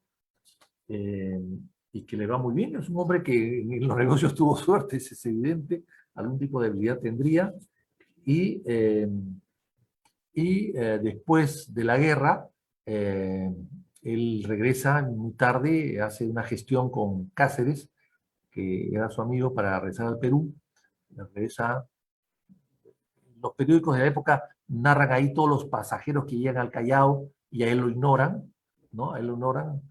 y que le va muy bien. Es un hombre que en los negocios tuvo suerte, es evidente, algún tipo de habilidad tendría, y después de la guerra, él regresa muy tarde, hace una gestión con Cáceres, que era su amigo, para regresar al Perú. Regresa. Los periódicos de la época narran ahí todos los pasajeros que llegan al Callao y a él lo ignoran, ¿no? A él lo ignoran,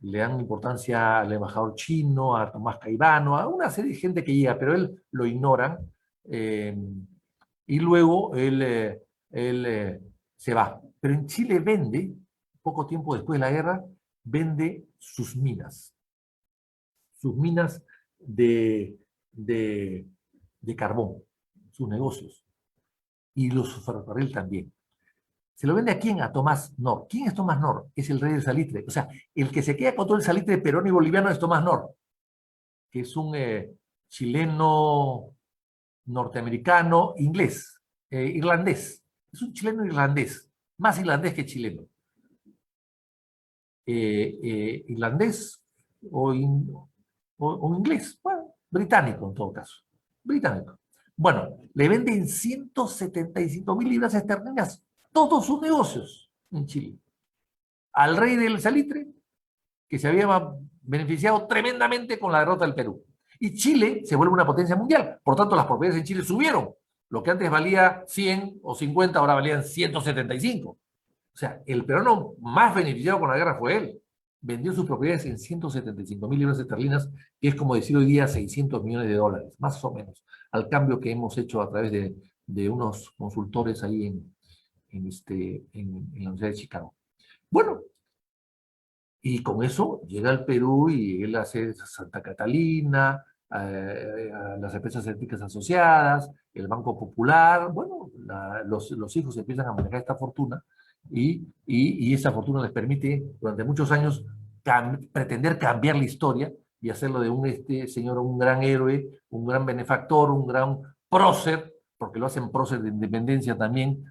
le dan importancia al embajador chino, a Tomás Caivano, a una serie de gente que llega, pero él lo ignoran. Y luego él se va. Pero en Chile vende, poco tiempo después de la guerra, vende sus minas de, de carbón, sus negocios, y los ferrocarril también. ¿Se lo vende a quién? A Tomás Nor. ¿Quién es Tomás Nor? Es el rey del salitre. O sea, el que se queda con todo el salitre peruano y boliviano es Tomás Nor, que es un chileno norteamericano, inglés, irlandés. Es un chileno irlandés, más irlandés que chileno. Irlandés o inglés, bueno, británico en todo caso, británico. Bueno, le venden 175.000 libras esterlinas todos sus negocios en Chile. Al rey del salitre, que se había beneficiado tremendamente con la derrota del Perú. Y Chile se vuelve una potencia mundial. Por tanto, las propiedades en Chile subieron. Lo que antes valía 100 o 50, ahora valían 175. O sea, el peruano más beneficiado con la guerra fue él. Vendió sus propiedades en 175.000 libras esterlinas, que es como decir hoy día 600 millones de dólares, más o menos, al cambio que hemos hecho a través de unos consultores ahí en la Universidad de Chicago. Bueno, y con eso llega al Perú y él hace Santa Catalina, a las empresas eléctricas asociadas, el Banco Popular, bueno, los hijos empiezan a manejar esta fortuna y esa fortuna les permite durante muchos años pretender cambiar la historia y hacerlo de un señor un gran héroe, un gran benefactor, un gran prócer, porque lo hacen prócer de independencia también,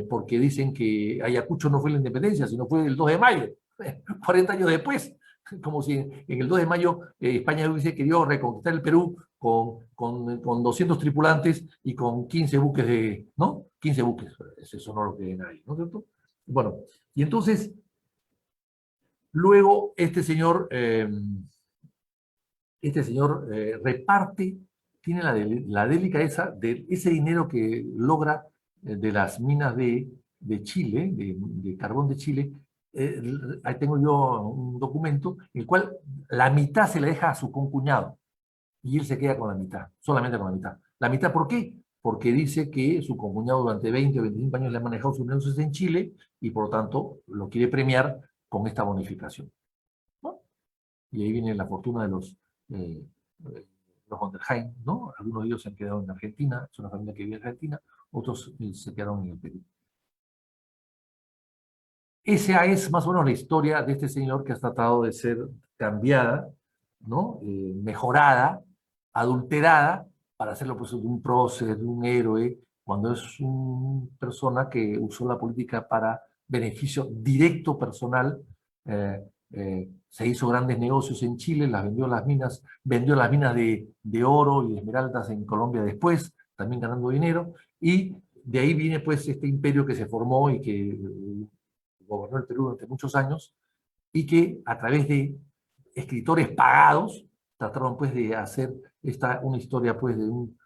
porque dicen que Ayacucho no fue la independencia, sino fue el 2 de mayo. 40 años después, como si en el 2 de mayo España hubiese querido reconquistar el Perú con 200 tripulantes y con 15 buques ¿no? 15 buques, eso no lo cree nadie, ¿no es cierto? Bueno, y entonces, luego este señor reparte, tiene la delicadeza de ese dinero que logra de las minas de Chile, de carbón de Chile. Ahí tengo yo un documento en el cual la mitad se le deja a su concuñado y él se queda con la mitad, solamente con la mitad. ¿La mitad por qué? Porque dice que su concuñado durante 20 o 25 años le ha manejado sus negocios en Chile y por lo tanto lo quiere premiar con esta bonificación, ¿no? Y ahí viene la fortuna de los Onderheim, ¿no? Algunos de ellos se han quedado en Argentina, es una familia que vive en Argentina, otros se quedaron en el Perú. Esa es más o menos la historia de este señor que ha tratado de ser cambiada, ¿no? Mejorada, adulterada, para hacerlo pues, de un prócer, de un héroe, cuando es una persona que usó la política para beneficio directo personal. Se hizo grandes negocios en Chile, vendió las minas de oro y de esmeraldas en Colombia después, también ganando dinero, y de ahí viene pues este imperio que se formó y que gobernó el Perú durante muchos años, y que a través de escritores pagados trataron pues de hacer una historia pues de un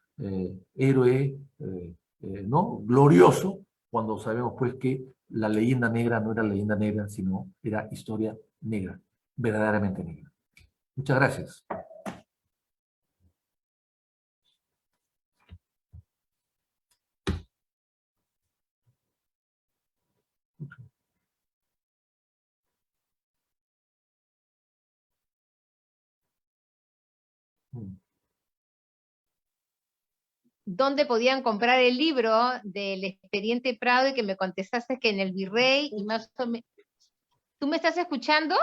héroe ¿no? glorioso, cuando sabemos pues que la leyenda negra no era leyenda negra, sino era historia negra, verdaderamente negra. Muchas gracias. ¿Dónde podían comprar el libro del Expediente Prado? Y que me contestaste que en el Virrey y más o menos... ¿Tú me estás escuchando?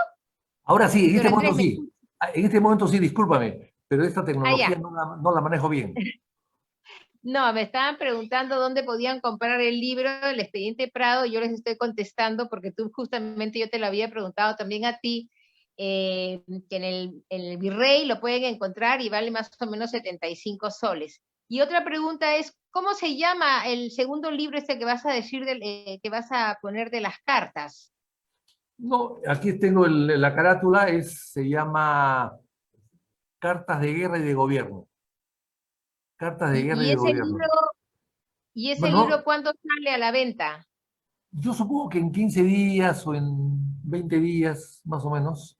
Ahora sí, en Víctor este momento Andrés, sí. En este momento sí, discúlpame, pero esta tecnología ya. no la manejo bien. No, me estaban preguntando dónde podían comprar el libro El Expediente Prado, y yo les estoy contestando porque tú justamente yo te lo había preguntado también a ti, que en el Virrey lo pueden encontrar y vale más o menos 75 soles. Y otra pregunta es, ¿cómo se llama el segundo libro que vas a decir, que vas a poner de las cartas? No, aquí tengo la carátula, se llama Cartas de Guerra y de Gobierno. Cartas de Guerra y Y de ese Gobierno. libro, Bueno, ¿cuándo sale a la venta? yo supongo que en 15 días o en 20 días, más o menos.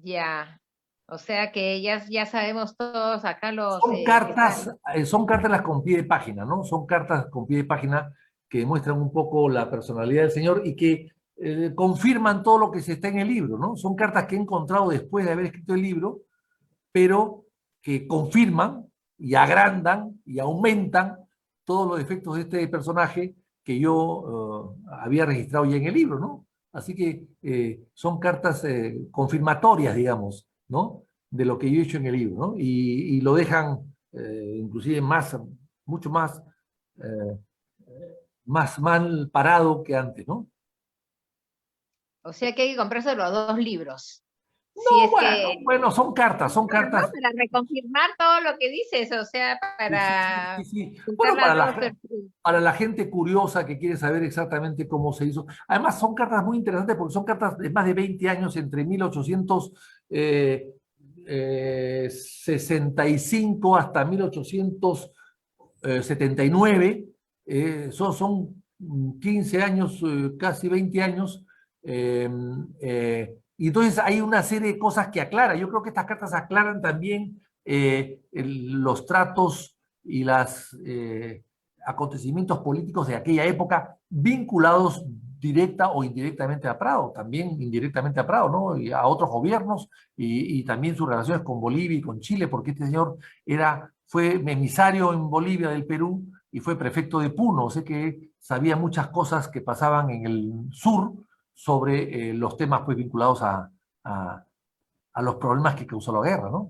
Ya, o sea que ya sabemos todos acá los que están. Son cartas con pie de página, ¿no? Son cartas con pie de página que demuestran un poco la personalidad del señor y que confirman todo lo que se está en el libro, ¿no? Son cartas que he encontrado después de haber escrito el libro, pero que confirman y agrandan y aumentan todos los defectos de este personaje que yo había registrado ya en el libro, ¿no? Así que son cartas confirmatorias, digamos, ¿no? De lo que yo he hecho en el libro, ¿no? Y lo dejan inclusive mucho eh, más mal parado que antes, ¿no? O sea que hay que comprarse los dos libros. Si No, es que, bueno, son cartas, son ¿no? cartas. Para reconfirmar todo lo que dices, o sea, Sí, sí, sí, para sí, sí. juntar Bueno, las dos versiones. para la gente curiosa que quiere saber exactamente cómo se hizo. Además, son cartas muy interesantes porque son cartas de más de 20 años, entre 1800, 65 hasta 1879, son 15 años, casi 20 años, y entonces hay una serie de cosas que aclara. Yo creo que estas cartas aclaran también los tratos y los acontecimientos políticos de aquella época vinculados directa o indirectamente a Prado, también indirectamente a Prado, ¿no? Y a otros gobiernos, y también sus relaciones con Bolivia y con Chile, porque este señor fue emisario en Bolivia del Perú y fue prefecto de Puno, o sea que sabía muchas cosas que pasaban en el sur sobre los temas pues, vinculados a los problemas que causó la guerra, ¿no?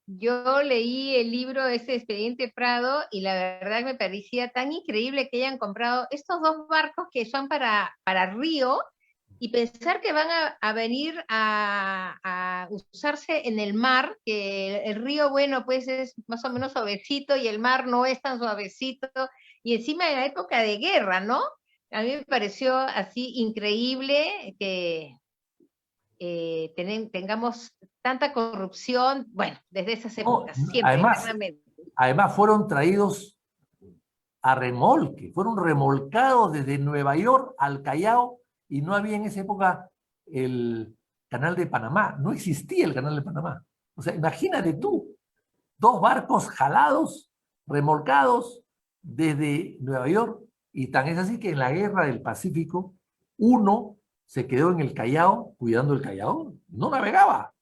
Yo leí el libro, ese Expediente Prado, y la verdad me parecía tan increíble que hayan comprado estos dos barcos que son para Río, y pensar que van a venir a usarse en el mar, que el río, bueno, pues es más o menos suavecito y el mar no es tan suavecito, y encima de la época de guerra, ¿no? A mí me pareció así increíble que tengamos tanta corrupción, bueno, desde esas No, épocas, siempre, además, eternamente. además fueron traídos a remolque, fueron remolcados desde Nueva York al Callao, y no había en esa época el canal de Panamá, no existía el canal de Panamá. O sea, imagínate tú, dos barcos jalados, remolcados desde Nueva York, y tan es así que en la guerra del Pacífico, uno se quedó en el Callao cuidando el Callao, no navegaba,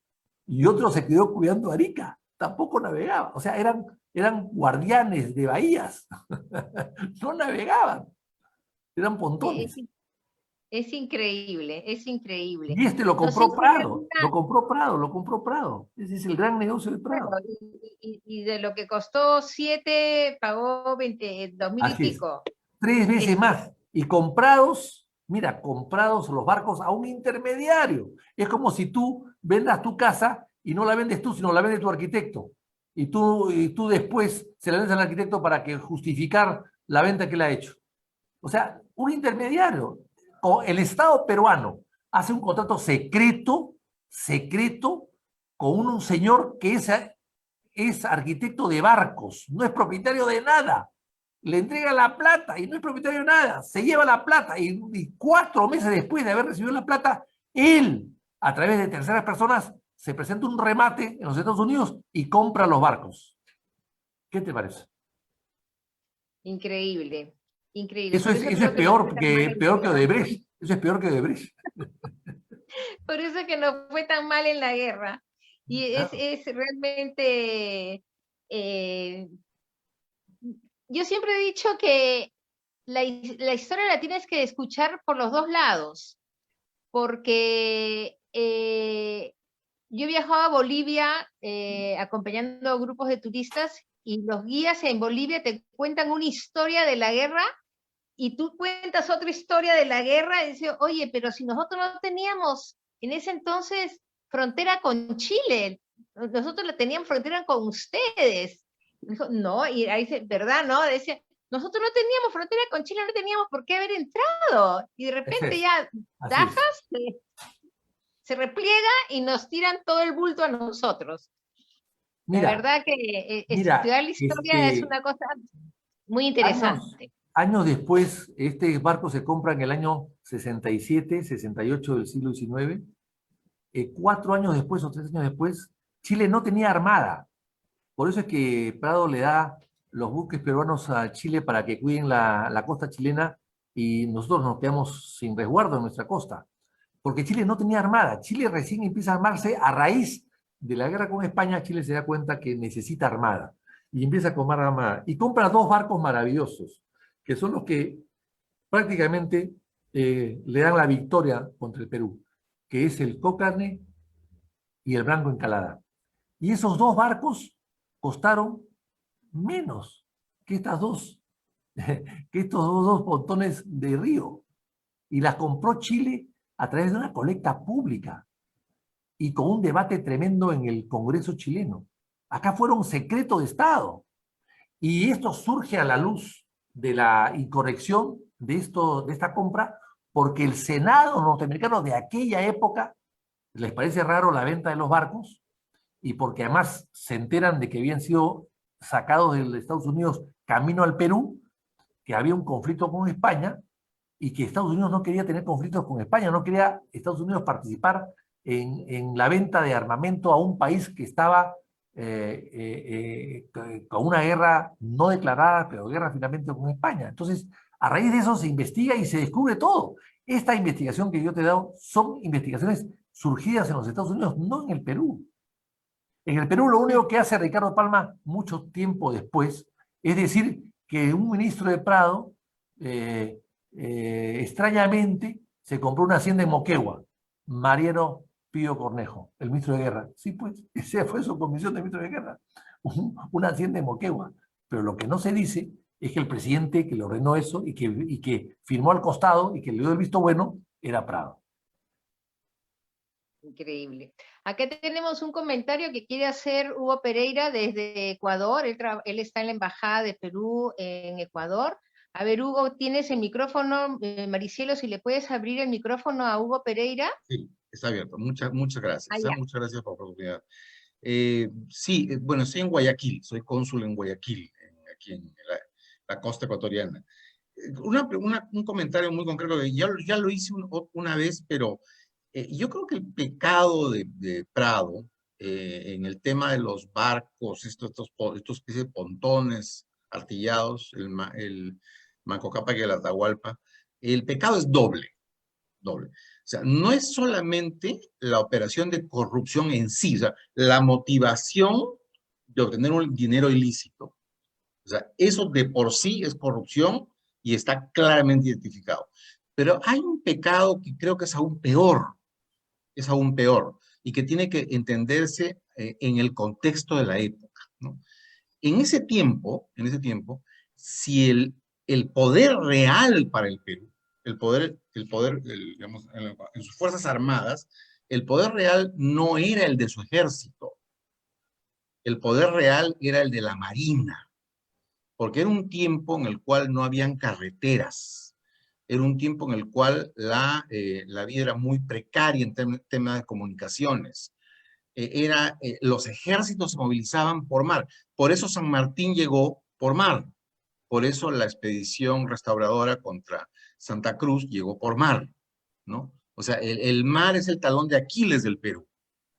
y otro se quedó cuidando Arica, tampoco navegaba. O sea, eran guardianes de bahías, no navegaban, eran Es, pontones. es increíble, es increíble. Y este lo No sé compró si hay Prado, alguna, lo compró Prado, lo compró Prado. Ese es el gran negocio de Prado. claro, y de lo que costó 7, pagó 20, 2000 y Así es. pico. 3 veces Este, más. Y comprados, mira, comprados los barcos a un intermediario. Es como si tú vendas tu casa y no la vendes tú, sino la vende tu arquitecto. Y tú después se la vendes al arquitecto para que justificar la venta que le ha hecho. O sea, un intermediario. O el Estado peruano hace un contrato secreto, secreto, con un señor que es arquitecto de barcos, no es propietario de nada. Le entrega la plata y no es propietario de nada. Se lleva la plata y 4 meses después de haber recibido la plata, él, a través de terceras personas, se presenta un remate en los Estados Unidos y compra los barcos. ¿Qué te parece? increíble, increíble. Eso Por es, eso eso es creo que nos fue peor tan mal que, en la peor que guerra. Odebrecht. Eso es peor que Odebrecht. Por eso es que nos fue tan mal en la guerra. Y Claro. es realmente, eh, yo siempre he dicho que la historia la tienes que escuchar por los dos lados, porque yo viajaba a Bolivia acompañando a grupos de turistas, y los guías en Bolivia te cuentan una historia de la guerra y tú cuentas otra historia de la guerra y dices, oye, pero si nosotros no teníamos en ese entonces frontera con Chile, nosotros la teníamos frontera con ustedes. Dijo, no, y ahí dice, ¿verdad? No, decía, nosotros no teníamos frontera con Chile, no teníamos por qué haber entrado. Y de Ese repente es. ya Así Dajas es. se repliega y nos tiran todo el bulto a nosotros. La Mira, verdad que mira, estudiar la historia es una cosa muy años, interesante. años después, este barco se compra en el año 67, 68 del siglo XIX. 4 años después o 3 años después, Chile no tenía armada. Por eso es que Prado le da los buques peruanos a Chile para que cuiden la costa chilena, y nosotros nos quedamos sin resguardo en nuestra costa. Porque Chile no tenía armada. Chile recién empieza a armarse a raíz de la guerra con España. Chile se da cuenta que necesita armada y empieza a comprar armada. Y compra dos barcos maravillosos, que son los que prácticamente le dan la victoria contra el Perú, que es el Cócarne y el Blanco Encalada. Y esos dos barcos costaron menos que que estos dos pontones de Río. Y las compró Chile a través de una colecta pública y con un debate tremendo en el Congreso chileno. Acá fueron secreto de Estado. Y esto surge a la luz de la incorrección de esta compra, porque el Senado norteamericano de aquella época les parece raro la venta de los barcos y porque además se enteran de que habían sido sacados de Estados Unidos camino al Perú, que había un conflicto con España y que Estados Unidos no quería tener conflictos con España, no quería Estados Unidos participar en la venta de armamento a un país que estaba con una guerra no declarada, pero guerra finalmente con España. Entonces, a raíz de eso se investiga y se descubre todo. Esta investigación que yo te he dado son investigaciones surgidas en los Estados Unidos, no en el Perú. En el Perú lo único que hace Ricardo Palma mucho tiempo después es decir que un ministro de Prado extrañamente se compró una hacienda en Moquegua, Mariano Pío Cornejo, el ministro de Guerra. Sí, pues, esa fue su comisión de ministro de Guerra, una hacienda en Moquegua. Pero lo que no se dice es que el presidente que le ordenó eso y que firmó al costado y que le dio el visto bueno era Prado. Increíble. Acá tenemos un comentario que quiere hacer Hugo Pereira desde Ecuador. Él está en la Embajada de Perú en Ecuador. A ver, Hugo, tienes el micrófono. Maricielo, si le puedes abrir el micrófono a Hugo Pereira. Sí, está abierto. Muchas gracias. Ah, Muchas gracias por la oportunidad. Sí, bueno, estoy en Guayaquil, soy cónsul en Guayaquil, aquí en la costa ecuatoriana. Un comentario muy concreto, que ya lo hice una vez, pero yo creo que el pecado de Prado en el tema de los barcos, estos especies de pontones artillados, el Manco Cápac y el Atahualpa, el pecado es doble. O sea, no es solamente la operación de corrupción en sí, o sea, la motivación de obtener un dinero ilícito. O sea, eso de por sí es corrupción y está claramente identificado. Pero hay un pecado que creo que es aún peor, y que tiene que entenderse en el contexto de la época, ¿no? En ese tiempo, si el poder real para el Perú, digamos, en sus Fuerzas Armadas, el poder real no era el de su ejército, el poder real era el de la Marina, porque era un tiempo en el cual no habían carreteras, era un tiempo en el cual la vida era muy precaria en temas de comunicaciones. Los ejércitos se movilizaban por mar. Por eso San Martín llegó por mar. Por eso la expedición restauradora contra Santa Cruz llegó por mar, ¿no? O sea, el mar es el talón de Aquiles del Perú.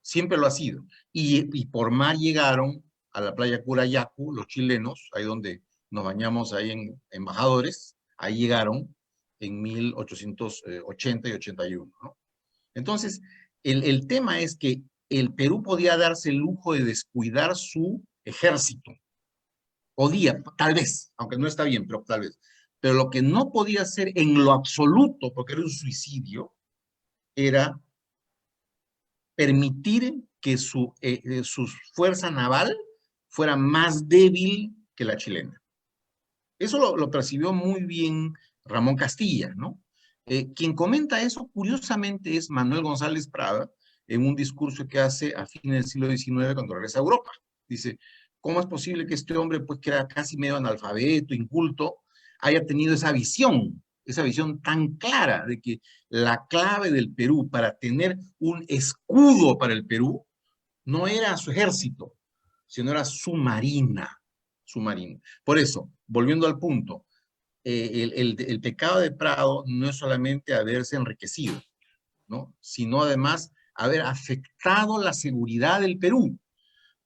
Siempre lo ha sido. Y por mar llegaron a la playa Curayacu, los chilenos, ahí donde nos bañamos ahí en Embajadores, ahí llegaron en 1880 y 81, ¿no? Entonces, el tema es que el Perú podía darse el lujo de descuidar su ejército. Podía, tal vez, aunque no está bien, pero tal vez. Pero lo que no podía hacer en lo absoluto, porque era un suicidio, era permitir que su fuerza naval fuera más débil que la chilena. Eso lo percibió muy bien Ramón Castilla, ¿no? Quien comenta eso, curiosamente, es Manuel González Prada, en un discurso que hace a fines del siglo XIX cuando regresa a Europa. Dice, ¿cómo es posible que este hombre, pues que era casi medio analfabeto, inculto, haya tenido esa visión tan clara de que la clave del Perú para tener un escudo para el Perú no era su ejército, sino era su marina, su marina. Por eso, volviendo al punto, el pecado de Prado no es solamente haberse enriquecido, ¿no? Sino además haber afectado la seguridad del Perú,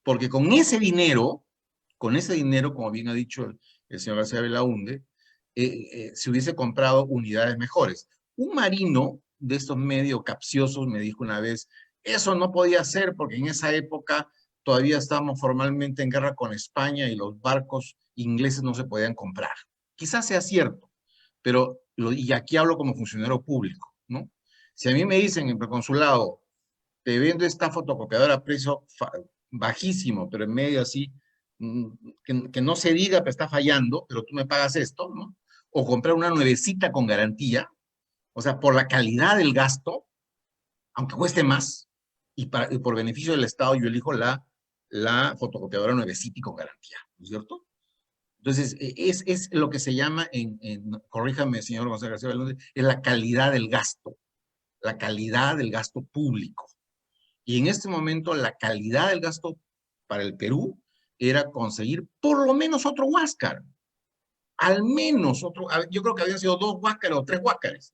porque con ese dinero, como bien ha dicho el señor García Belaúnde, se hubiese comprado unidades mejores. Un marino de estos medio capciosos me dijo una vez, eso no podía ser porque en esa época todavía estábamos formalmente en guerra con España y los barcos ingleses no se podían comprar. Quizás sea cierto, pero, y aquí hablo como funcionario público, ¿no? Si a mí me dicen en el consulado, te vendo esta fotocopiadora a precio bajísimo, pero en medio así, que no se diga que está fallando, pero tú me pagas esto, ¿no? O comprar una nuevecita con garantía, o sea, por la calidad del gasto, aunque cueste más, y por beneficio del Estado, yo elijo la fotocopiadora nuevecita y con garantía, ¿no es cierto? Entonces, es lo que se llama, corríjame, señor González García Belaúnde, es la calidad del gasto público, Y en este momento la calidad del gasto para el Perú era conseguir por lo menos otro Huáscar. Al menos otro, yo creo que habían sido 2 Huáscares o 3 Huáscares,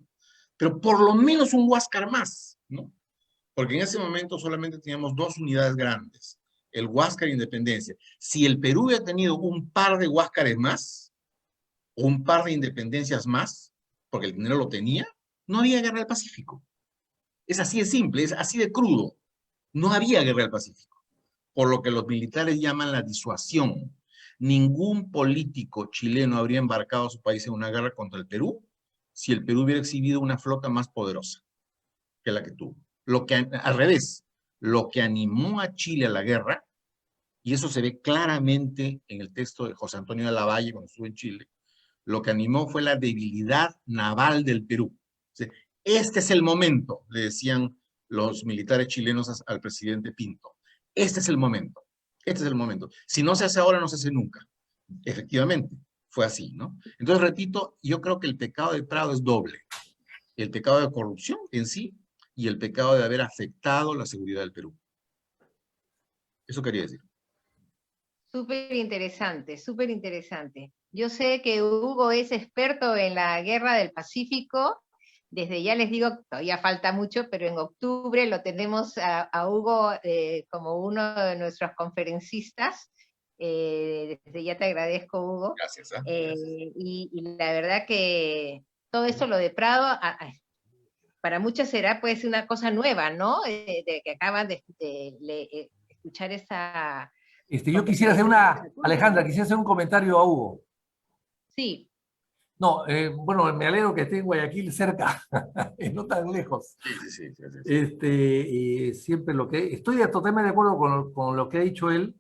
pero por lo menos un Huáscar más, ¿no? Porque en ese momento solamente teníamos 2 unidades grandes, el Huáscar e Independencia. Si el Perú hubiera tenido un par de Huáscares más, o un par de independencias más, porque el dinero lo tenía, no había guerra del Pacífico. Es así de simple, es así de crudo. No había guerra del Pacífico, por lo que los militares llaman la disuasión. Ningún político chileno habría embarcado a su país en una guerra contra el Perú si el Perú hubiera exhibido una flota más poderosa que la que tuvo. Al revés, lo que animó a Chile a la guerra, y eso se ve claramente en el texto de José Antonio de la Valle cuando estuvo en Chile, lo que animó fue la debilidad naval del Perú. Este es el momento, le decían los militares chilenos al presidente Pinto. Este es el momento. Este es el momento. Si no se hace ahora, no se hace nunca. Efectivamente, fue así, ¿no? Entonces, repito, yo creo que el pecado de Prado es doble. El pecado de corrupción en sí y el pecado de haber afectado la seguridad del Perú. Eso quería decir. Súper interesante, súper interesante. Yo sé que Hugo es experto en la Guerra del Pacífico. Desde ya les digo, todavía falta mucho, pero en octubre lo tenemos a Hugo como uno de nuestros conferencistas. Desde ya te agradezco, Hugo. Gracias. Y la verdad que todo esto, lo de Prado, para muchos será pues una cosa nueva, ¿no? De que acaban de escuchar esta... Yo quisiera hacer Alejandra, quisiera hacer un comentario a Hugo. Sí. No, bueno, me alegro que esté en Guayaquil cerca, no tan lejos. Sí. Y siempre estoy totalmente de acuerdo con lo que ha dicho él,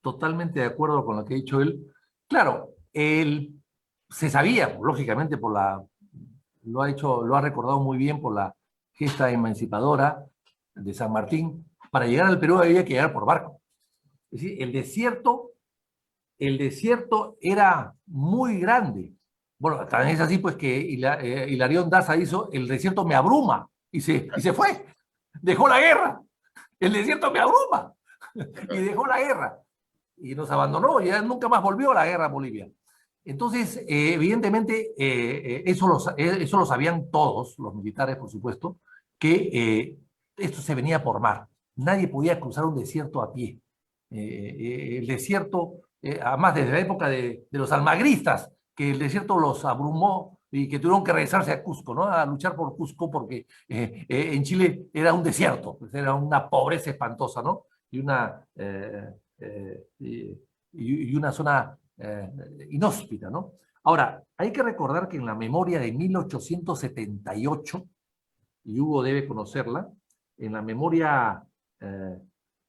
totalmente de acuerdo con lo que ha dicho él. Claro, él se sabía, lógicamente, lo ha recordado muy bien por la gesta emancipadora de San Martín. Para llegar al Perú había que llegar por barco. Es decir, el desierto era muy grande. Bueno, también es así pues que Hilarión Daza hizo "El desierto me abruma" y se fue. Dejó la guerra. El desierto me abruma. Y dejó la guerra. Y nos abandonó. Ya nunca más volvió a la guerra a Bolivia. Entonces, evidentemente, eso lo sabían todos, los militares, por supuesto, que esto se venía por mar. Nadie podía cruzar un desierto a pie. El desierto, además desde la época de los almagristas, que el desierto los abrumó y que tuvieron que regresarse a Cusco, ¿no? A luchar por Cusco porque en Chile era un desierto, pues era una pobreza espantosa, ¿no? Y una zona inhóspita, ¿no? Ahora, hay que recordar que en la memoria de 1878, y Hugo debe conocerla, en la memoria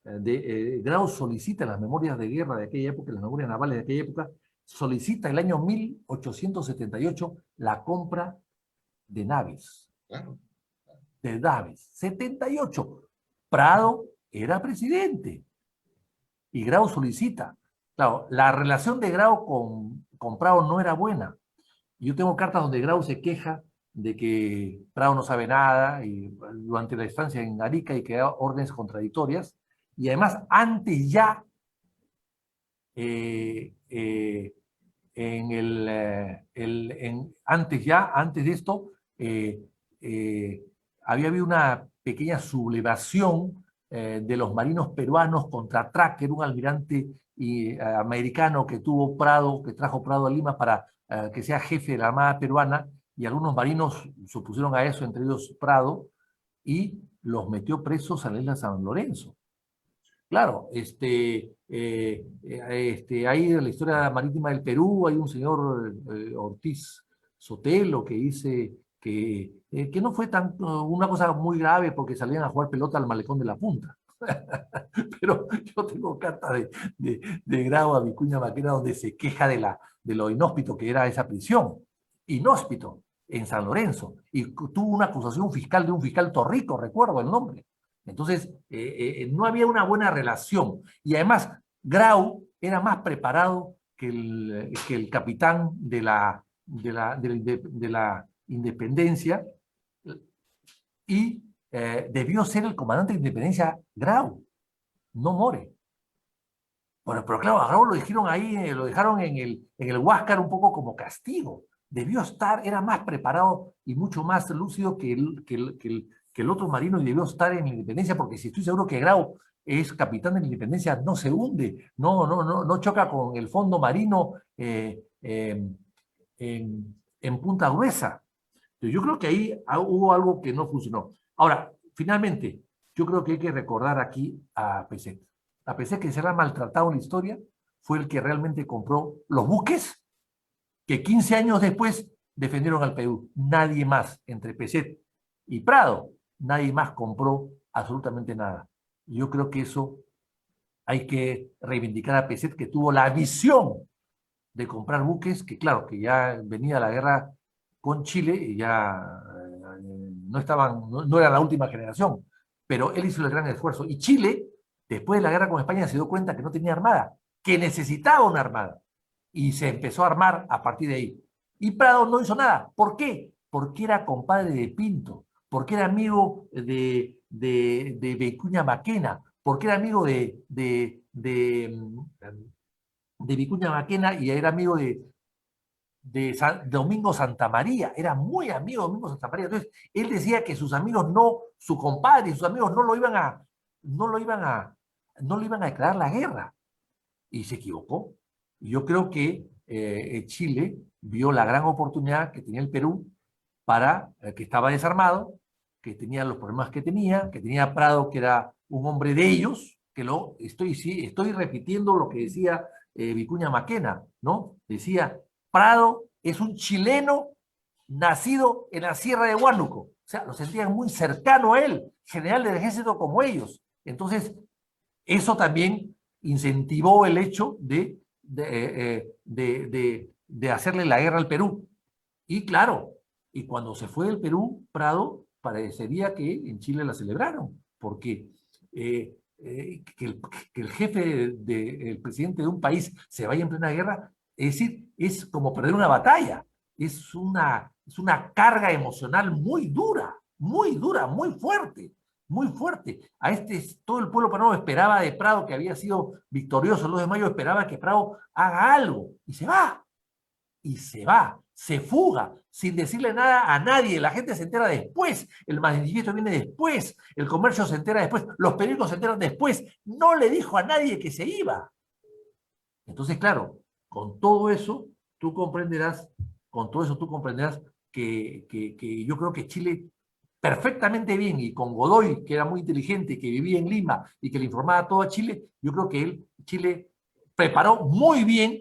Grau solicita en las memorias de guerra de aquella época, en las memorias navales de aquella época, solicita el año 1878 la compra de naves. Claro. De naves. 78. Prado era presidente. Y Grau solicita. Claro, la relación de Grau con Prado no era buena. Yo tengo cartas donde Grau se queja de que Prado no sabe nada y durante la estancia en Arica y que da órdenes contradictorias. Y además, antes ya, antes de esto, había habido una pequeña sublevación de los marinos peruanos contra Tracker, un almirante americano que trajo Prado a Lima para que sea jefe de la Armada peruana, y algunos marinos se opusieron a eso, entre ellos Prado, y los metió presos a la isla San Lorenzo. Claro, ahí en la historia marítima del Perú hay un señor Ortiz Sotelo que dice que no fue una cosa muy grave porque salían a jugar pelota al malecón de la Punta. Pero yo tengo carta de Grau a Vicuña Maquena donde se queja de lo inhóspito que era esa prisión. Inhóspito, en San Lorenzo. Y tuvo una acusación fiscal de un fiscal Torrico, recuerdo el nombre. Entonces, no había una buena relación. Y además, Grau era más preparado que el capitán de la Independencia y debió ser el comandante de Independencia Grau, no More. Bueno, pero claro, a Grau lo dijeron ahí, lo dejaron en el Huáscar un poco como castigo. Debió estar, era más preparado y mucho más lúcido que el otro marino y debió estar en la Independencia, porque si estoy seguro que Grau es capitán de la Independencia, no se hunde, no choca con el fondo marino en Punta Gruesa. Yo creo que ahí hubo algo que no funcionó. Ahora, finalmente, yo creo que hay que recordar aquí a Peset. A Peset, que se le ha maltratado en la historia, fue el que realmente compró los buques que 15 años después defendieron al Perú. Nadie más, entre Peset y Prado, nadie más compró absolutamente nada. Yo creo que eso hay que reivindicar a Peset, que tuvo la visión de comprar buques, que claro, que ya venía la guerra con Chile y ya no era la última generación, pero él hizo el gran esfuerzo. Y Chile, después de la guerra con España, se dio cuenta que no tenía armada, que necesitaba una armada. Y se empezó a armar a partir de ahí. Y Prado no hizo nada. ¿Por qué? Porque era compadre de Pinto, porque era amigo de Vicuña Maquena, porque era amigo de Vicuña Maquena y era amigo de Domingo Santamaría, era muy amigo de Domingo Santamaría. Entonces, él decía que sus amigos su compadre y sus amigos no le iban a declarar la guerra. Y se equivocó. Y yo creo que Chile vio la gran oportunidad que tenía el Perú que estaba desarmado, que tenía los problemas que tenía Prado, que era un hombre de ellos, estoy repitiendo lo que decía Vicuña Maquena, ¿no? Decía, Prado es un chileno nacido en la Sierra de Huánuco. O sea, lo sentían muy cercano a él, general del ejército como ellos. Entonces, eso también incentivó el hecho de hacerle la guerra al Perú. Y claro, y cuando se fue del Perú, Prado, parecería que en Chile la celebraron, porque que el jefe, el presidente de un país se vaya en plena guerra, es decir, es como perder una batalla, es una carga emocional muy dura, muy fuerte, muy fuerte. Todo el pueblo peruano esperaba de Prado, que había sido victorioso el 2 de mayo, esperaba que Prado haga algo, y se fuga, sin decirle nada a nadie. La gente se entera después, el manifiesto viene después, el comercio se entera después, los periódicos se enteran después. No le dijo a nadie que se iba. Entonces, claro, con todo eso tú comprenderás que yo creo que Chile perfectamente bien, y con Godoy, que era muy inteligente, que vivía en Lima y que le informaba a todo Chile, yo creo que Chile preparó muy bien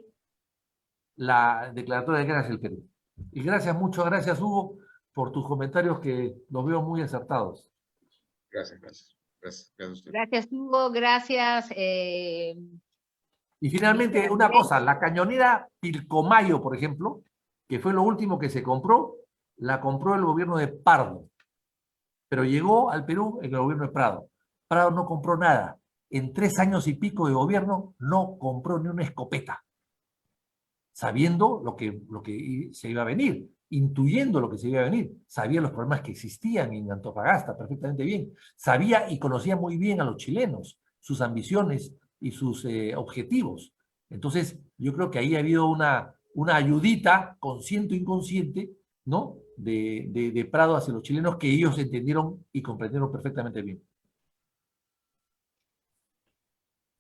la declaratoria de guerra hacia el Perú. Y muchas gracias, Hugo, por tus comentarios que los veo muy acertados. Gracias a usted. Gracias, Hugo, gracias. Y finalmente, una cosa, la cañonera Pilcomayo, por ejemplo, que fue lo último que se compró, la compró el gobierno de Pardo, pero llegó al Perú en el gobierno de Prado. Prado no compró nada. En 3 años y pico de gobierno no compró ni una escopeta, sabiendo lo que se iba a venir, intuyendo lo que se iba a venir, sabía los problemas que existían en Antofagasta perfectamente bien, sabía y conocía muy bien a los chilenos, sus ambiciones y sus objetivos. Entonces, yo creo que ahí ha habido una ayudita, consciente o inconsciente, ¿no?, de Prado hacia los chilenos, que ellos entendieron y comprendieron perfectamente bien.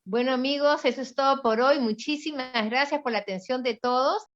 Bueno, amigos, eso es todo por hoy. Muchísimas gracias por la atención de todos.